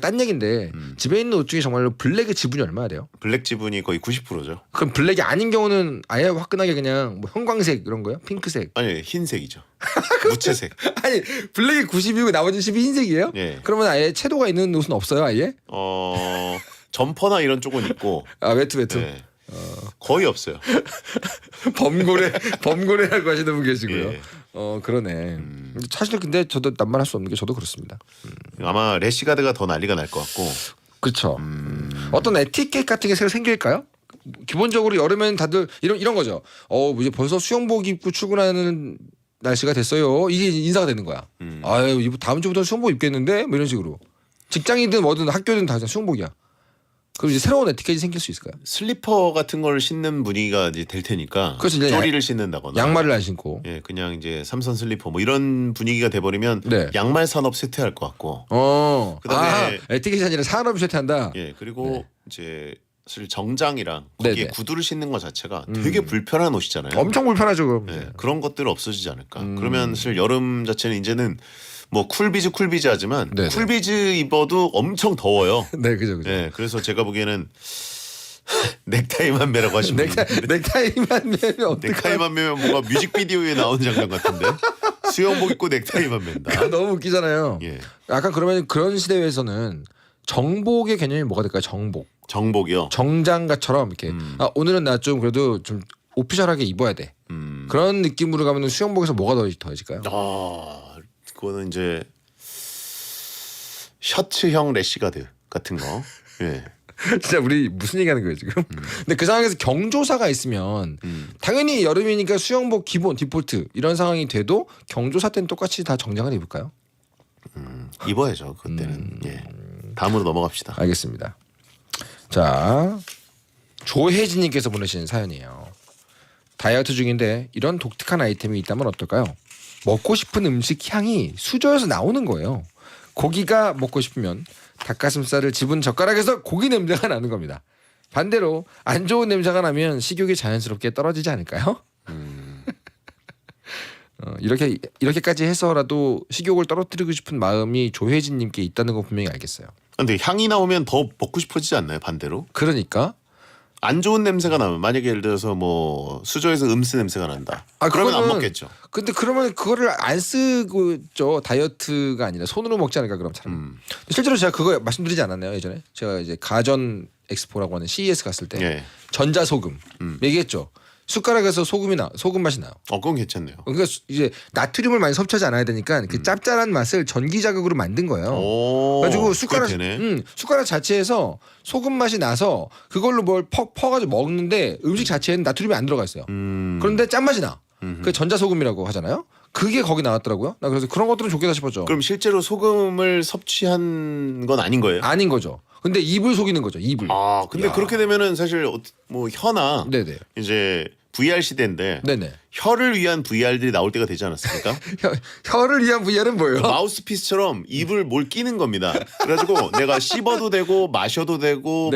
딴 얘기인데 집에 있는 옷 중에 정말로 블랙의 지분이 얼마나 돼요? 블랙 지분이 거의 90%죠. 그럼 블랙이 아닌 경우는 아예 화끈하게 그냥 뭐 형광색 이런 거요? 핑크색? 아니 흰색이죠. 무채색. 아니 블랙이 90이고 나머지 10이 흰색이에요? 예. 그러면 아예 채도가 있는 옷은 없어요 아예? 점퍼나 이런 쪽은 있고. 아 외투. 네. 거의 없어요. 범고래라고 하시는 분 계시고요. 예. 그러네. 사실 근데 저도 남말할 수 없는 게 저도 그렇습니다. 아마 래시가드가 더 난리가 날 것 같고. 그렇죠. 어떤 에티켓 같은 게 새로 생길까요? 기본적으로 여름엔 다들 이런 거죠. 이제 벌써 수영복 입고 출근하는 날씨가 됐어요. 이게 인사가 되는 거야. 아유 다음 주부터 수영복 입겠는데 뭐 이런 식으로. 직장이든 뭐든 학교든 다 수영복이야. 그럼 이제 새로운 에티켓이 생길 수 있을까요? 슬리퍼 같은 걸 신는 분위기가 이제 될 테니까. 그렇죠. 쪼리를 신는다거나. 양말을 안 신고. 예, 그냥 이제 삼선 슬리퍼 뭐 이런 분위기가 돼버리면 네. 양말 산업 쇠퇴할 것 같고. 그다음에 에티켓이 아니라 산업이 쇠퇴한다. 예, 그리고 이제 사실 정장이랑 거기에 네네. 구두를 신는 것 자체가 되게 불편한 옷이잖아요. 엄청 불편하죠. 그럼. 예, 그런 것들 없어지지 않을까. 그러면 사실 여름 자체는 이제는 뭐 쿨비즈 하지만 네네. 쿨비즈 입어도 엄청 더워요. 네, 그죠. 예, 그래서 제가 보기에는 넥타이만 매라고 하시면 넥타이만 매면 넥타이만 매면 뭔가 뮤직비디오에 나온 장면 같은데 수영복 입고 넥타이만 맨다. 너무 웃기잖아요. 예. 약간 그러면 그런 시대에서는 정복의 개념이 뭐가 될까요? 정복이요. 정장가처럼 이렇게 오늘은 나 좀 그래도 좀 오피셜하게 입어야 돼. 그런 느낌으로 가면 수영복에서 뭐가 더해질까요? 그거는 이제 셔츠형 래시가드 같은 거. 예. 진짜 우리 무슨 얘기하는 거예요 지금? 근데 그 상황에서 경조사가 있으면 당연히 여름이니까 수영복 기본 디폴트 이런 상황이 돼도 경조사 때는 똑같이 다 정장을 입을까요? 입어야죠 그때는. 예. 다음으로 넘어갑시다. 알겠습니다. 자 조혜진님께서 보내신 사연이에요. 다이어트 중인데 이런 독특한 아이템이 있다면 어떨까요? 먹고 싶은 음식 향이 수저에서 나오는 거예요. 고기가 먹고 싶으면 닭가슴살을 집은 젓가락에서 고기 냄새가 나는 겁니다. 반대로 안 좋은 냄새가 나면 식욕이 자연스럽게 떨어지지 않을까요? 이렇게까지 해서라도 식욕을 떨어뜨리고 싶은 마음이 조혜진님께 있다는 거 분명히 알겠어요. 근데 향이 나오면 더 먹고 싶어지지 않나요? 반대로? 그러니까 안 좋은 냄새가 나면 만약에 예를 들어서 뭐 수저에서 음스 냄새가 난다. 그러면 안 먹겠죠. 근데 그러면 그거를 안 쓰고죠. 다이어트가 아니라 손으로 먹지 않을까 그럼 참. 실제로 제가 그거 말씀드리지 않았나요 예전에? 제가 이제 가전 엑스포라고 하는 CES 갔을 때 예. 전자소금 얘기했죠. 숟가락에서 소금 맛이 나요. 그건 괜찮네요. 그러니까 이제 나트륨을 많이 섭취하지 않아야 되니까 그 짭짤한 맛을 전기 자극으로 만든 거예요. 그래가지고 숟가락 자체에서 소금 맛이 나서 그걸로 뭘 퍼가지고 먹는데 음식 자체에는 나트륨이 안 들어가 있어요. 그런데 짠맛이 나. 그 전자소금이라고 하잖아요. 그게 거기 나왔더라고요. 나 그래서 그런 것들은 좋겠다 싶었죠. 그럼 실제로 소금을 섭취한 건 아닌 거예요? 아닌 거죠. 근데 입을 속이는 거죠. 입을. 근데 그렇게 되면은 사실 뭐 혀나 네네. 이제 VR 시대인데 네네. 혀를 위한 VR들이 나올 때가 되지 않았습니까? 혀를 위한 VR은 뭐예요? 마우스피스처럼 입을 뭘 끼는 겁니다. 그래가지고 내가 씹어도 되고 마셔도 되고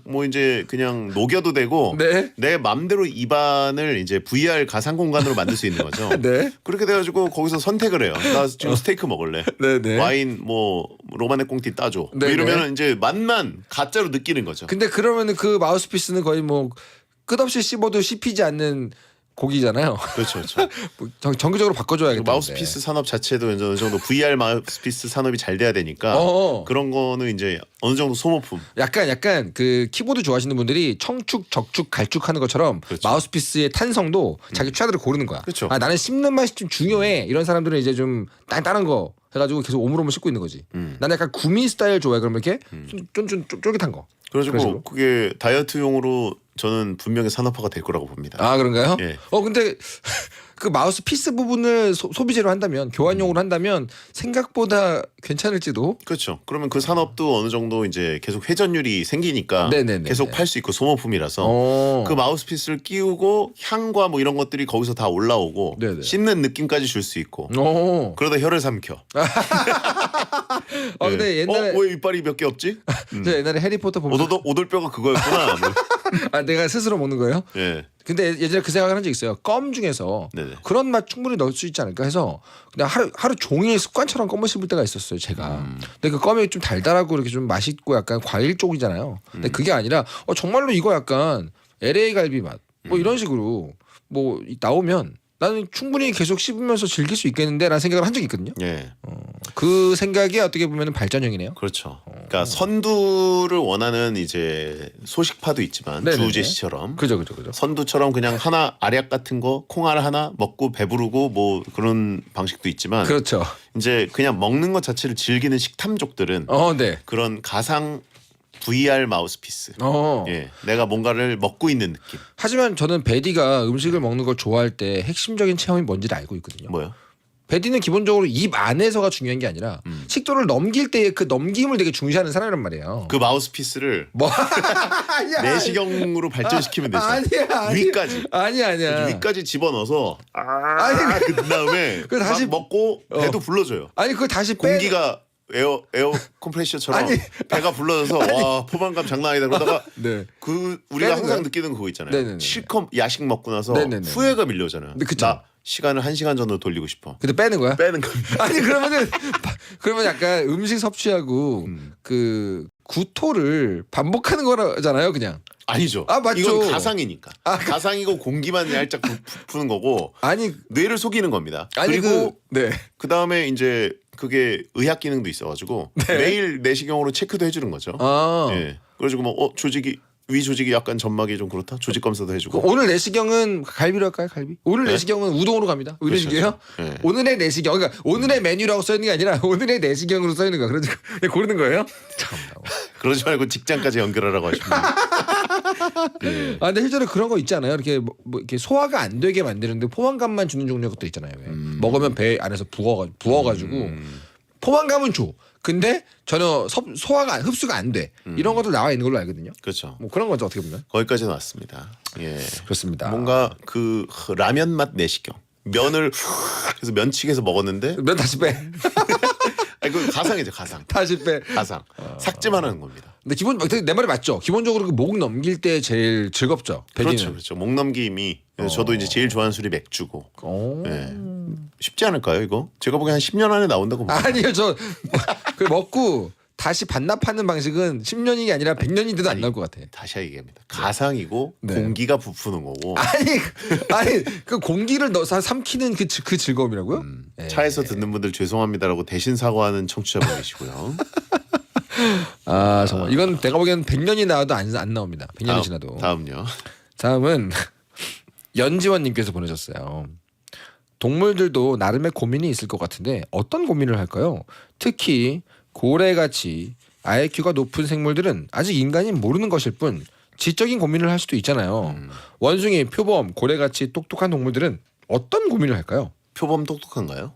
뭐 이제 그냥 녹여도 되고 내 맘대로 입안을 이제 VR 가상 공간으로 만들 수 있는 거죠. 네. 그렇게 돼가지고 거기서 선택을 해요. 나 지금 스테이크 먹을래. 네네. 와인 뭐 로마네 꽁티 따줘. 뭐 네네. 이러면 이제 맛만 가짜로 느끼는 거죠. 근데 그러면은 그 마우스피스는 거의 뭐 끝없이 씹어도 씹히지 않는 고기잖아요. 그렇죠, 그렇죠. 정기적으로 바꿔줘야겠다. 마우스피스 산업 자체도 어느 정도 VR 마우스피스 산업이 잘 돼야 되니까 그런 거는 이제 어느 정도 소모품. 약간 그 키보드 좋아하시는 분들이 청축, 적축, 갈축하는 것처럼 마우스피스의 탄성도 자기 취향대로 고르는 거야. 그렇죠. 아 나는 씹는 맛이 좀 중요해. 이런 사람들은 이제 좀 단단한 거 해가지고 계속 오물오물 씹고 있는 거지. 나는 약간 구미 스타일 좋아해. 그러면 이렇게 좀 쫄깃한 거. 그래가지고 그게 다이어트용으로 저는 분명히 산업화가 될 거라고 봅니다. 아 그런가요? 예. 근데 그 마우스 피스 부분을 소비재로 한다면 교환용으로 한다면 생각보다 괜찮을지도. 그렇죠. 그러면 그 산업도 어느 정도 이제 계속 회전율이 생기니까 네네네네. 계속 팔 수 있고 소모품이라서 그 마우스피스를 끼우고 향과 뭐 이런 것들이 거기서 다 올라오고 씹는 느낌까지 줄 수 있고 그러다 혀를 삼켜. 근데 옛날에 왜 이빨이 몇 개 없지? 저 옛날에 해리포터 보면서 오돌뼈가 그거였구나. 아 내가 스스로 먹는 거예요? 예. 근데 예전에 그 생각을 한 적 있어요. 껌 중에서 그런 맛 충분히 넣을 수 있지 않을까 해서 그냥 하루 종일 습관처럼 껌을 씹을 때가 있었어요. 제가. 근데 그 껌이 좀 달달하고 이렇게 좀 맛있고 약간 과일 쪽이잖아요. 근데 그게 아니라 정말로 이거 약간 LA 갈비 맛 뭐 이런 식으로 뭐 나오면 나는 충분히 계속 씹으면서 즐길 수 있겠는데라는 생각을 한 적이 있거든요. 예. 그 생각이 어떻게 보면 발전형이네요. 그렇죠. 그러니까 선두를 원하는 이제 소식파도 있지만 네네네. 주우재씨처럼 그죠. 선두처럼 그냥 하나 알약 같은 거 콩알 하나 먹고 배부르고 뭐 그런 방식도 있지만 그렇죠. 이제 그냥 먹는 것 자체를 즐기는 식탐족들은 네. 그런 가상 VR 마우스피스. 예, 내가 뭔가를 먹고 있는 느낌. 하지만 저는 베디가 음식을 먹는 걸 좋아할 때 핵심적인 체험이 뭔지를 알고 있거든요. 뭐요? 베디는 기본적으로 입 안에서가 중요한 게 아니라 식도를 넘길 때의 그 넘김을 되게 중시하는 사람이란 말이에요. 그 마우스피스를 내시경으로 발전시키면 되죠. 아니야. 위까지. 아니야. 위까지 집어넣어서 그 다음에 다시 먹고 배도 불러줘요. 아니 그걸 다시 공기가 에어 컴프레셔처럼 배가 불러져서 와 포만감 장난 아니다 그러다가 그 우리가 항상 느끼는 그거 있잖아요. 실컷 야식 먹고 나서 후회가 밀려오잖아요. 나 시간을 1시간 전으로 돌리고 싶어. 근데 빼는 거야? 빼는 겁니다. 아니 그러면 약간 음식 섭취하고 그 구토를 반복하는 거잖아요, 그냥. 아니죠. 맞죠. 이건 가상이니까. 가상이고 공기만 얄짝 푸는 거고. 뇌를 속이는 겁니다. 그리고 그 다음에 이제 그게 의학 기능도 있어가지고 매일 내시경으로 체크도 해주는 거죠. 예. 그래가지고 뭐 조직이 위 조직이 약간 점막이 좀 그렇다. 조직 검사도 해주고. 오늘 내시경은 갈비로 할까요? 갈비? 오늘 내시경은 우동으로 갑니다. 이런 식이에요? 네. 오늘의 내시경, 그러니까 오늘의 메뉴라고 써 있는 게 아니라 오늘의 내시경으로 써 있는 거야. 그래서 고르는 거예요? 그러지 말고 직장까지 연결하라고 하시면. 예. 근데 실제로 그런 거 있잖아요. 이렇게 뭐 이렇게 소화가 안 되게 만드는데 포만감만 주는 종류의 것도 있잖아요. 왜? 먹으면 배 안에서 부어가지고 포만감은 줘. 근데 전혀 소화가 흡수가 안 돼. 이런 것도 나와 있는 걸로 알거든요. 그렇죠. 뭐 그런 거죠 어떻게 보면. 거기까지 나왔습니다. 예, 그렇습니다. 뭔가 그 라면 맛 내시경. 면을 그래서 면치기해서 먹었는데 면 다시 빼. 아니 그 가상이죠 가상. 다시 빼. 가상. 삭제만 하는 겁니다. 근데 내 말이 맞죠. 기본적으로 그 목 넘길 때 제일 즐겁죠. 베디는. 그렇죠. 목 넘김이 저도 이제 제일 좋아하는 술이 맥주고. 예. 쉽지 않을까요 이거? 제가 보기엔 한 10년 안에 나온다고 봅니다. 아니요 저 그 먹고 다시 반납하는 방식은 10년이 아니라 100년이 돼도 안 나올 것 같아. 다시 얘기합니다. 가상이고 공기가 부푸는 거고. 아니 그 공기를 넣어서 삼키는 그 즐거움이라고요? 차에서 듣는 분들 죄송합니다라고 대신 사과하는 청취자분 계시고요. 정말 이건 내가 보기엔 100년이 나와도 안 나옵니다. 100년이 지나도. 다음요. 다음은 연지원님께서 보내셨어요. 동물들도 나름의 고민이 있을 것 같은데 어떤 고민을 할까요? 특히 고래같이 IQ가 높은 생물들은 아직 인간이 모르는 것일 뿐 지적인 고민을 할 수도 있잖아요. 원숭이, 표범, 고래같이 똑똑한 동물들은 어떤 고민을 할까요? 표범 똑똑한가요?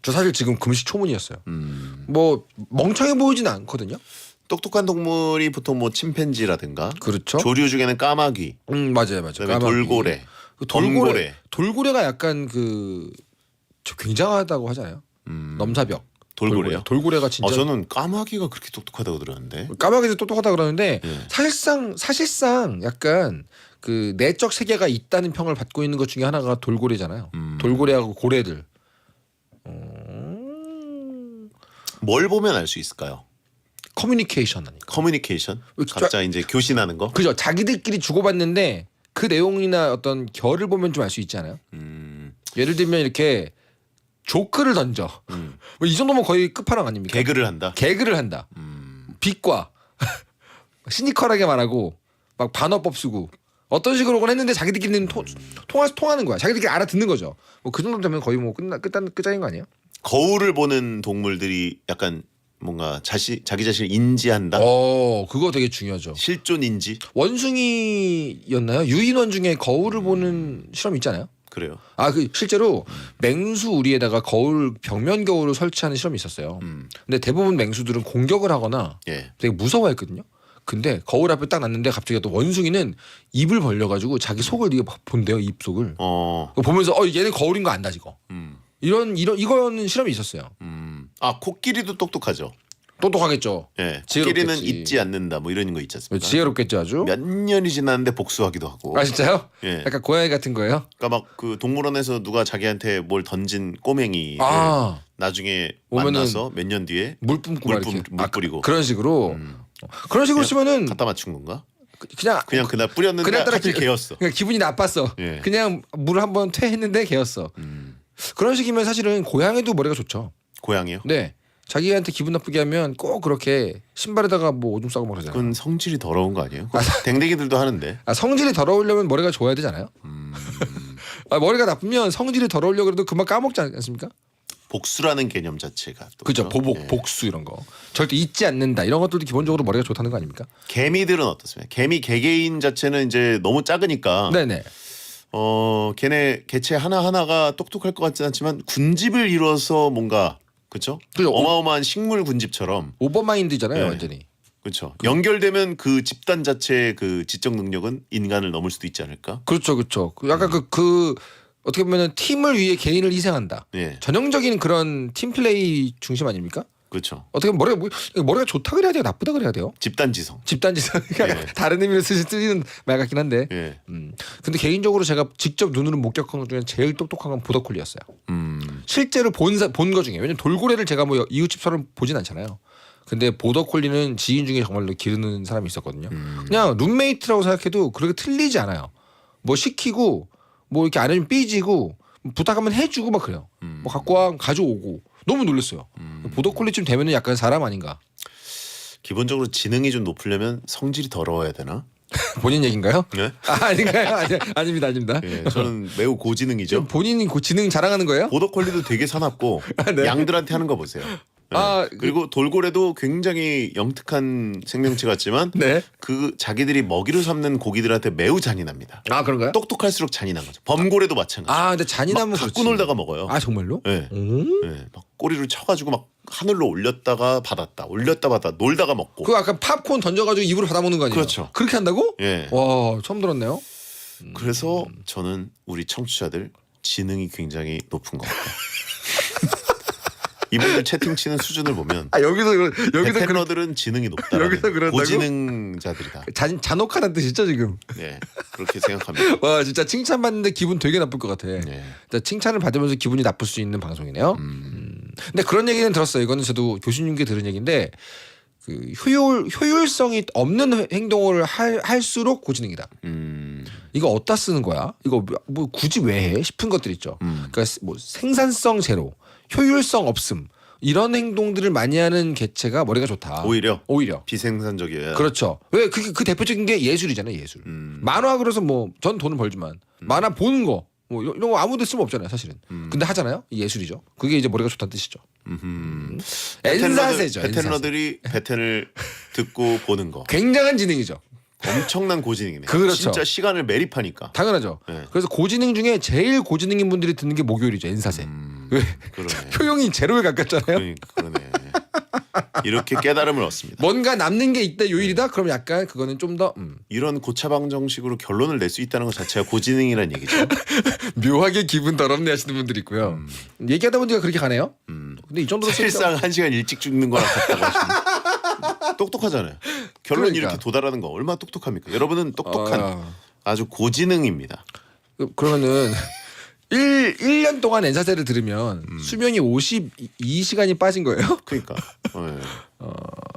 저 사실 지금 금시초문이었어요. 뭐 멍청해 보이진 않거든요. 똑똑한 동물이 보통 뭐 침팬지라든가 그렇죠. 조류 중에는 까마귀, 맞아요. 그다음에 까마귀. 돌고래, 그 범고래. 돌고래가 약간 저 굉장하다고 하잖아요. 넘사벽. 돌고래요? 돌고래가 진짜. 저는 까마귀가 그렇게 똑똑하다고 들었는데. 까마귀도 똑똑하다 그러는데 사실상 약간 그 내적 세계가 있다는 평을 받고 있는 것 중에 하나가 돌고래잖아요. 돌고래하고 고래들. 뭘 보면 알 수 있을까요? 커뮤니케이션 아니까. 커뮤니케이션? 각자 이제 교신하는 거? 그죠. 자기들끼리 주고받는데 그 내용이나 어떤 결을 보면 좀 알 수 있잖아요. 예를 들면 이렇게 조크를 던져. 뭐 이 정도면 거의 끝판왕 아닙니까? 개그를 한다. 빛과 시니컬하게 말하고 막 반어법 쓰고 어떤 식으로건 했는데 자기들끼리는 통하는 거야. 자기들끼리 알아듣는 거죠. 뭐 그 정도 되면 거의 뭐 끝장인 거 아니에요? 거울을 보는 동물들이 약간 뭔가 자기 자신을 인지한다. 그거 되게 중요하죠. 실존 인지. 원숭이였나요? 유인원 중에 거울을 보는 실험 있잖아요. 그래요. 실제로 맹수 우리에다가 벽면 거울을 설치하는 실험이 있었어요. 근데 대부분 맹수들은 공격을 하거나 되게 무서워했거든요. 근데 거울 앞에 딱 놨는데 갑자기 또 원숭이는 입을 벌려가지고 자기 속을 이게 막 본대요. 입 속을. 보면서 얘는 거울인 거 안다 지거. 이거는 실험이 있었어요. 코끼리도 똑똑하죠. 똑똑하겠죠. 예, 코끼리는 잊지 않는다 뭐 이런 거 있지 않습니까? 지혜롭겠죠 아주. 몇 년이 지났는데 복수하기도 하고. 진짜요? 예. 약간 고양이 같은 거예요? 그러니까 막 그 동물원에서 누가 자기한테 뭘 던진 꼬맹이 나중에 만나서 몇 년 뒤에 물 뿜고 물 뿌리고 그런 식으로. 그런 식으로 쓰면은 갖다 맞춘 건가? 그냥 그날 뿌렸는데 하필 개였어. 그냥 기분이 나빴어. 그냥 물을 한번 퇴했는데 개였어. 그런 식이면 사실은 고양이도 머리가 좋죠. 고양이요? 네. 자기한테 기분 나쁘게 하면 꼭 그렇게 신발에다가 뭐 오줌 싸고 막 그러잖아요. 그건 성질이 더러운 거 아니에요? 댕댕이들도 하는데. 성질이 더러우려면 머리가 좋아야 되잖아요. 머리가 나쁘면 성질이 더러우려고 해도 금방 까먹지 않습니까? 복수라는 개념 자체가 또 그죠. 복수 이런 거. 절대 잊지 않는다. 이런 것들도 기본적으로 머리가 좋다는 거 아닙니까? 개미들은 어떻습니까? 개미 개개인 자체는 이제 너무 작으니까. 네네. 걔네 개체 하나하나가 똑똑할 것 같진 않지만 군집을 이뤄서 뭔가 그렇죠? 어마어마한 식물 군집처럼 오버마인드잖아요, 완전히. 그렇죠. 연결되면 그 집단 자체의 그 지적 능력은 인간을 넘을 수도 있지 않을까? 그렇죠. 약간 어떻게 보면 팀을 위해 개인을 희생한다. 전형적인 그런 팀 플레이 중심 아닙니까? 그렇죠. 어떻게 보면 머리가 좋다 그래야 돼요, 나쁘다 그래야 돼요? 집단지성. 다른 의미로 쓰이는 말 같긴 한데. 근데 개인적으로 제가 직접 눈으로 목격한 것 중에 제일 똑똑한 건 보더콜리였어요. 실제로 본 거 중에. 왜냐면 돌고래를 제가 뭐 이웃집처럼 보진 않잖아요. 근데 보더콜리는 지인 중에 정말로 기르는 사람이 있었거든요. 그냥 룸메이트라고 생각해도 그렇게 틀리지 않아요. 뭐 시키고 뭐 이렇게 안 하면 삐지고 부탁하면 해주고 막 그래요. 뭐 갖고 와 가져오고. 너무 놀랐어요. 보더콜리쯤 되면은 약간 사람 아닌가? 기본적으로 지능이 좀 높으려면 성질이 더러워야 되나? 본인 얘기인가요? 네? 아닌가요? 아닙니다. 저는 매우 고지능이죠. 본인이 지능 자랑하는 거예요? 보더콜리도 되게 사납고 양들한테 하는 거 보세요. 그리고 돌고래도 굉장히 영특한 생명체 같지만 그 자기들이 먹이로 삼는 고기들한테 매우 잔인합니다. 그런가요? 똑똑할수록 잔인한 거죠. 범고래도 마찬가지. 근데 잔인하면 갖고 놀다가 먹어요. 정말로? 네. 막 꼬리를 쳐가지고 막 하늘로 올렸다가 받았다, 올렸다 받았다, 놀다가 먹고. 그 약간 팝콘 던져가지고 입으로 받아 먹는 거 아니에요? 그렇죠. 그렇게 한다고? 예. 와, 처음 들었네요. 그래서 저는 우리 청취자들 지능이 굉장히 높은 것 같아요. 이분들 채팅 치는 수준을 보면 여기서 베테너들은 지능이 높다. 여기서 그런다고? 고지능자들이다. 잔혹하다는 뜻이죠 지금. 네, 그렇게 생각합니다. 와, 진짜 칭찬받는데 기분 되게 나쁠 것 같아. 칭찬을 받으면서 기분이 나쁠 수 있는 방송이네요. 근데 그런 얘기는 들었어요. 이거는 저도 교수님께 들은 얘기인데 그 효율성이 없는 행동을 할수록 고지능이다. 이거 어디다 쓰는 거야? 이거 뭐 굳이 왜 해? 싶은 것들 있죠. 그러니까 뭐 생산성 제로, 효율성 없음 이런 행동들을 많이 하는 개체가 머리가 좋다. 오히려 비생산적이에요. 그렇죠. 왜 그 대표적인 게 예술이잖아요. 예술. 만화 그래서 뭐 전 돈을 벌지만 만화 보는 거 뭐 이런 거 아무데 쓸모 없잖아요, 사실은. 근데 하잖아요. 예술이죠. 그게 이제 머리가 좋다는 뜻이죠. 엔사세죠. 베테너들이 베텐을 듣고 보는 거. 굉장한 지능이죠. 엄청난 고지능이네. 그렇죠. 진짜 시간을 매립하니까. 당연하죠. 그래서 고지능 중에 제일 고지능인 분들이 듣는 게 목요일이죠. 엔사세. 왜? 그러네. 효용이 제로에 가깝잖아요. 그러네. 이렇게 깨달음을 얻습니다. 뭔가 남는 게 있다 요일이다. 그럼 약간 그거는 좀 더 이런 고차방정식으로 결론을 낼 수 있다는 것 자체가 고지능이라는 얘기죠. 묘하게 기분 더럽네 하시는 분들이 있고요. 얘기하다 보니까 그렇게 가네요. 근데 이 정도로 사실상 1시간 일찍 죽는 거랑 같다고 하시는. 똑똑하잖아요. 결론 그러니까. 이렇게 도달하는 거 얼마나 똑똑합니까? 여러분은 똑똑한 아주 고지능입니다. 그러면은 1년 동안 N사세를 들으면 수명이 52시간이 빠진 거예요? 그러니까.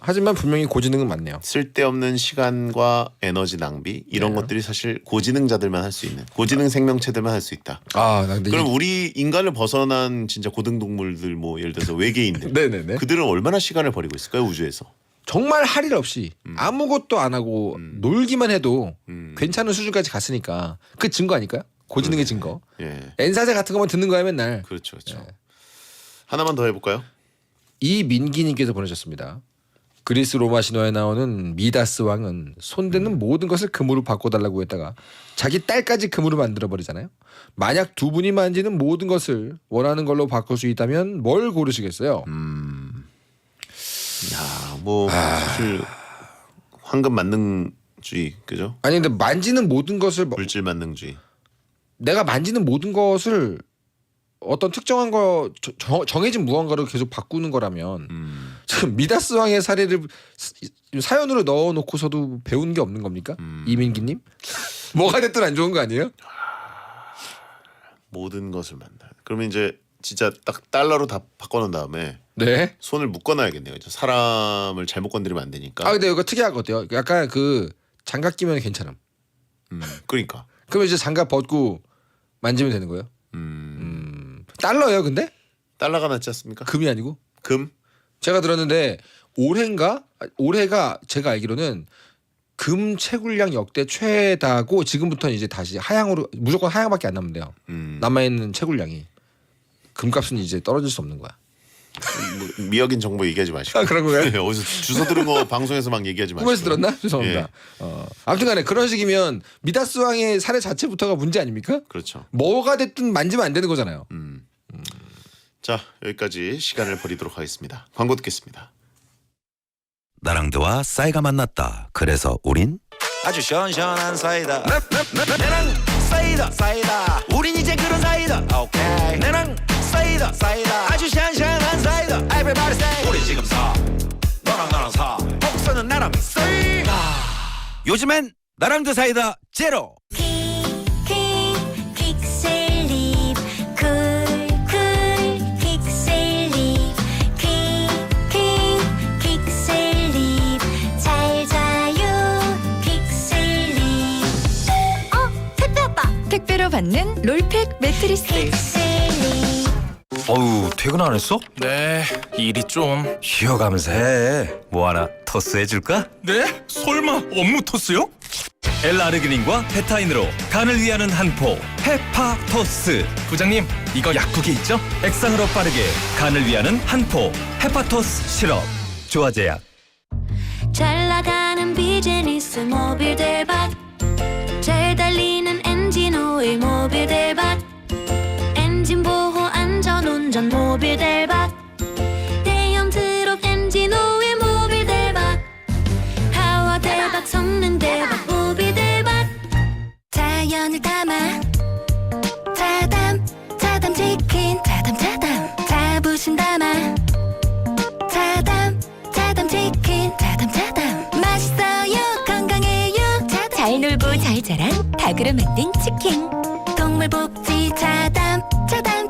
하지만 분명히 고지능은 맞네요. 쓸데없는 시간과 에너지 낭비 이런 것들이 사실 고지능자들만 할 수 있는 고지능 생명체들만 할 수 있다. 그럼 우리 인간을 벗어난 진짜 고등동물들 뭐 예를 들어서 외계인들 네네네. 그들은 얼마나 시간을 버리고 있을까요 우주에서? 정말 할 일 없이 아무것도 안 하고 놀기만 해도 괜찮은 수준까지 갔으니까 그 증거 아닐까요? 고지능의 증거. N사세 같은 것만 듣는 거야 맨날. 그렇죠. 하나만 더 해볼까요? 이민기님께서 보내셨습니다. 그리스 로마 신화에 나오는 미다스 왕은 손대는 모든 것을 금으로 바꿔달라고 했다가 자기 딸까지 금으로 만들어버리잖아요. 만약 두 분이 만지는 모든 것을 원하는 걸로 바꿀 수 있다면 뭘 고르시겠어요? 사실 황금 만능주의 그죠? 아니 근데 만지는 모든 것을 물질 만능주의. 내가 만지는 모든 것을 어떤 특정한 거 정해진 무언가로 계속 바꾸는 거라면 지금 미다스 왕의 사례를 사연으로 넣어놓고서도 배운 게 없는 겁니까? 이민기님? 뭐가 됐든 안 좋은 거 아니에요? 모든 것을 만나. 그러면 이제 진짜 딱 달러로 다 바꿔놓은 다음에 네. 손을 묶어놔야겠네요. 사람을 잘못 건드리면 안 되니까. 근데 이거 특이한 거 어때요? 약간 그 장갑 끼면 괜찮음. 그러니까. 그러면 이제 장갑 벗고 만지면 되는 거예요? 달러예요, 근데? 달러가 낫지 않습니까? 금이 아니고? 금? 제가 들었는데 올해가 제가 알기로는 금 채굴량 역대 최다고 지금부터는 이제 다시 하향으로 무조건 하향밖에 안 남으면 돼요. 남아있는 채굴량이. 금값은 이제 떨어질 수 없는 거야. 미역인 정보 얘기하지 마시고. 그런 거예요? 네, 어디서 주워 들은 거 방송에서 막 얘기하지 마시고. 꿈에서 들었나? 죄송합니다. 아무튼간에 그런 식이면 미다스 왕의 사례 자체부터가 문제 아닙니까? 그렇죠. 뭐가 됐든 만지면 안 되는 거잖아요. 자 여기까지 시간을 버리도록 하겠습니다. 광고 듣겠습니다. 나랑드와 싸이가 만났다. 그래서 우린 아주 시원시원한 사이다. 내랑 사이다. 우린 이제 그런 사이다. 오케이. 내랑 사이다. 아주 시원시원한 사이다. Everybody say. 우리 지금 사. 너랑 나랑 사. 복서는 나랑 사이다. 요즘엔 나랑드 사이다 제로. 픽셀립 쿨쿨 픽셀립 픽셀립 잘 자요 픽셀립 택배 왔다 택배로 받는 롤팩 매트리스. 어우 퇴근 안 했어? 네. 일이 좀 쉬어가면서 해. 뭐 하나 토스해줄까? 네? 설마 업무 토스요? L아르기닌과 페타인으로 간을 위하는 한포 헤파토스. 부장님 이거 약국에 있죠? 액상으로 빠르게 간을 위하는 한포 헤파토스 시럽. 조화제약. 잘 나가는 비즈니스 모빌 대박 잘 달리는 엔진 오일 모빌 대박 엔진 보호 안전 운전 모빌 대박 대형 트럭 엔진 오일 모빌 대박 하와 대박 성능 대박 모빌 대박 자연을 담아 자담 치킨 자담 자부심 담아 자담 치킨 자담 맛있어요 건강해요 잘 놀고 잘 자란 닭으로 만든 치킨 동물복지 자담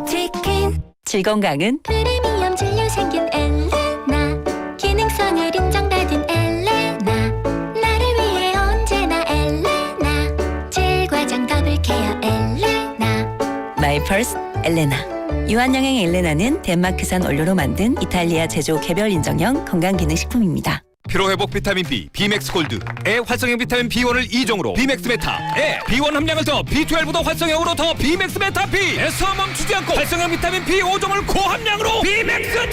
치킨 질건강은 프리미엄 진료 생긴 엘레나 기능성을 인정받은 엘레나 나를 위해 언제나 엘레나 질과장 더블 케어 엘레나 마이 퍼스트 엘레나. 유한영행 엘레나는 덴마크산 원료로 만든 이탈리아 제조 개별 인정형 건강기능식품입니다. 피로회복 비타민 B, 비맥스 골드, 애 활성형 비타민 B1을 2종으로 비맥스 메타, 애 B1 함량을 더 B12도 활성형으로 더 비맥스 메타 B, 에서 멈추지 않고 활성형 비타민 B 5종을 고함량으로 비맥스 Z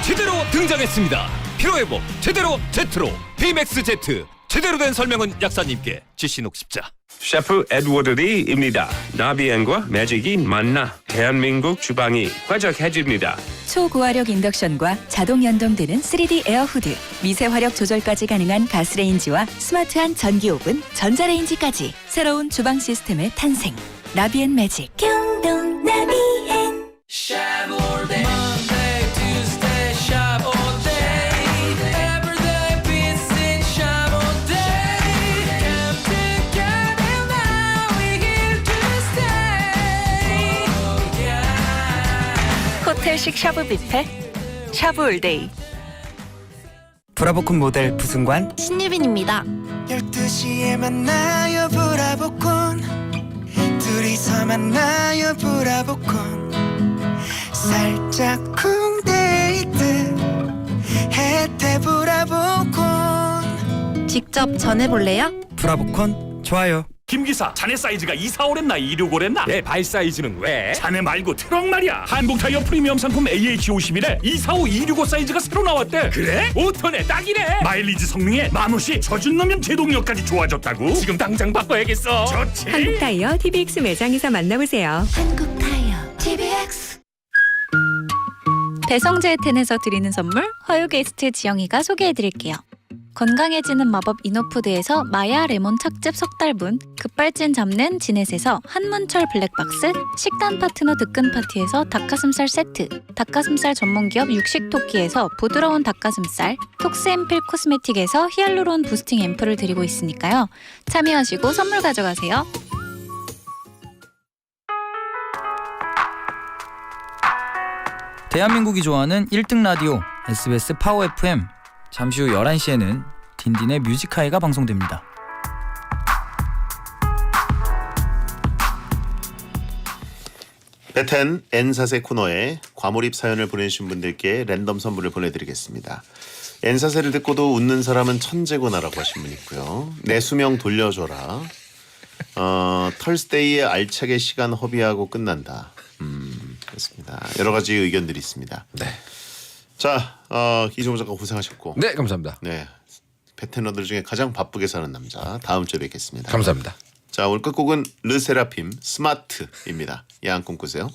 제대로 등장했습니다. 피로회복 제대로 Z로 비맥스 Z. 제대로 된 설명은 약사님께 지시 녹십자. 셰프 에드워드 리입니다. 나비엔과 매직이 만나 대한민국 주방이 화적해집니다. 초고화력 인덕션과 자동 연동되는 3D 에어 후드, 미세 화력 조절까지 가능한 가스레인지와 스마트한 전기 오븐, 전자레인지까지 새로운 주방 시스템의 탄생. 나비엔 매직. 경동 나비엔 호텔식 샤브 뷔페, 샤브 올데이. 브라보콘 모델 부승관 신유빈입니다. 12시에 만나요 브라보콘 둘이서 만나요 브라보콘 살짝 쿵 데이트 해태 브라보콘 직접 전해볼래요? 브라보콘 좋아요. 김 기사, 자네 사이즈가 245랬나 265랬나? 내 발 사이즈는 왜? 자네 말고 트럭 말이야. 한국타이어 프리미엄 상품 AH51에 245, 265 사이즈가 새로 나왔대. 그래? 5톤에 딱이래. 마일리지 성능에 만원씩 저준 넣으면 제동력까지 좋아졌다고? 지금 당장 바꿔야겠어. 좋지. 한국타이어 TBX 매장에서 만나보세요. 한국타이어 TBX. 배성재텐에서 드리는 선물 화요 게스트 지영이가 소개해드릴게요. 건강해지는 마법 이노푸드에서 마야 레몬 착즙 석달분, 급발진 잡는 지넷에서 한문철 블랙박스, 식단 파트너 득근 파티에서 닭가슴살 세트, 닭가슴살 전문기업 육식토끼에서 부드러운 닭가슴살, 톡스앰필 코스메틱에서 히알루론 부스팅 앰플을 드리고 있으니까요. 참여하시고 선물 가져가세요. 대한민국이 좋아하는 1등 라디오 SBS 파워 FM. 잠시 후 11시에는 딘딘의 뮤직하이가 방송됩니다. 베텐 N사세 코너에 과몰입 사연을 보내주신 분들께 랜덤 선물을 보내드리겠습니다. N사세를 듣고도 웃는 사람은 천재구나라고 하신 분 있고요. 내 수명 돌려줘라. 털스데이에 알차게 시간 허비하고 끝난다. 그렇습니다. 여러 가지 의견들이 있습니다. 네. 자, 이종호 작가 고생하셨고. 네, 감사합니다. 네, 베테너들 중에 가장 바쁘게 사는 남자. 다음 주에 뵙겠습니다. 감사합니다. 자, 오늘 끝곡은 르세라핌 스마트입니다. 야한 꿈 꾸세요.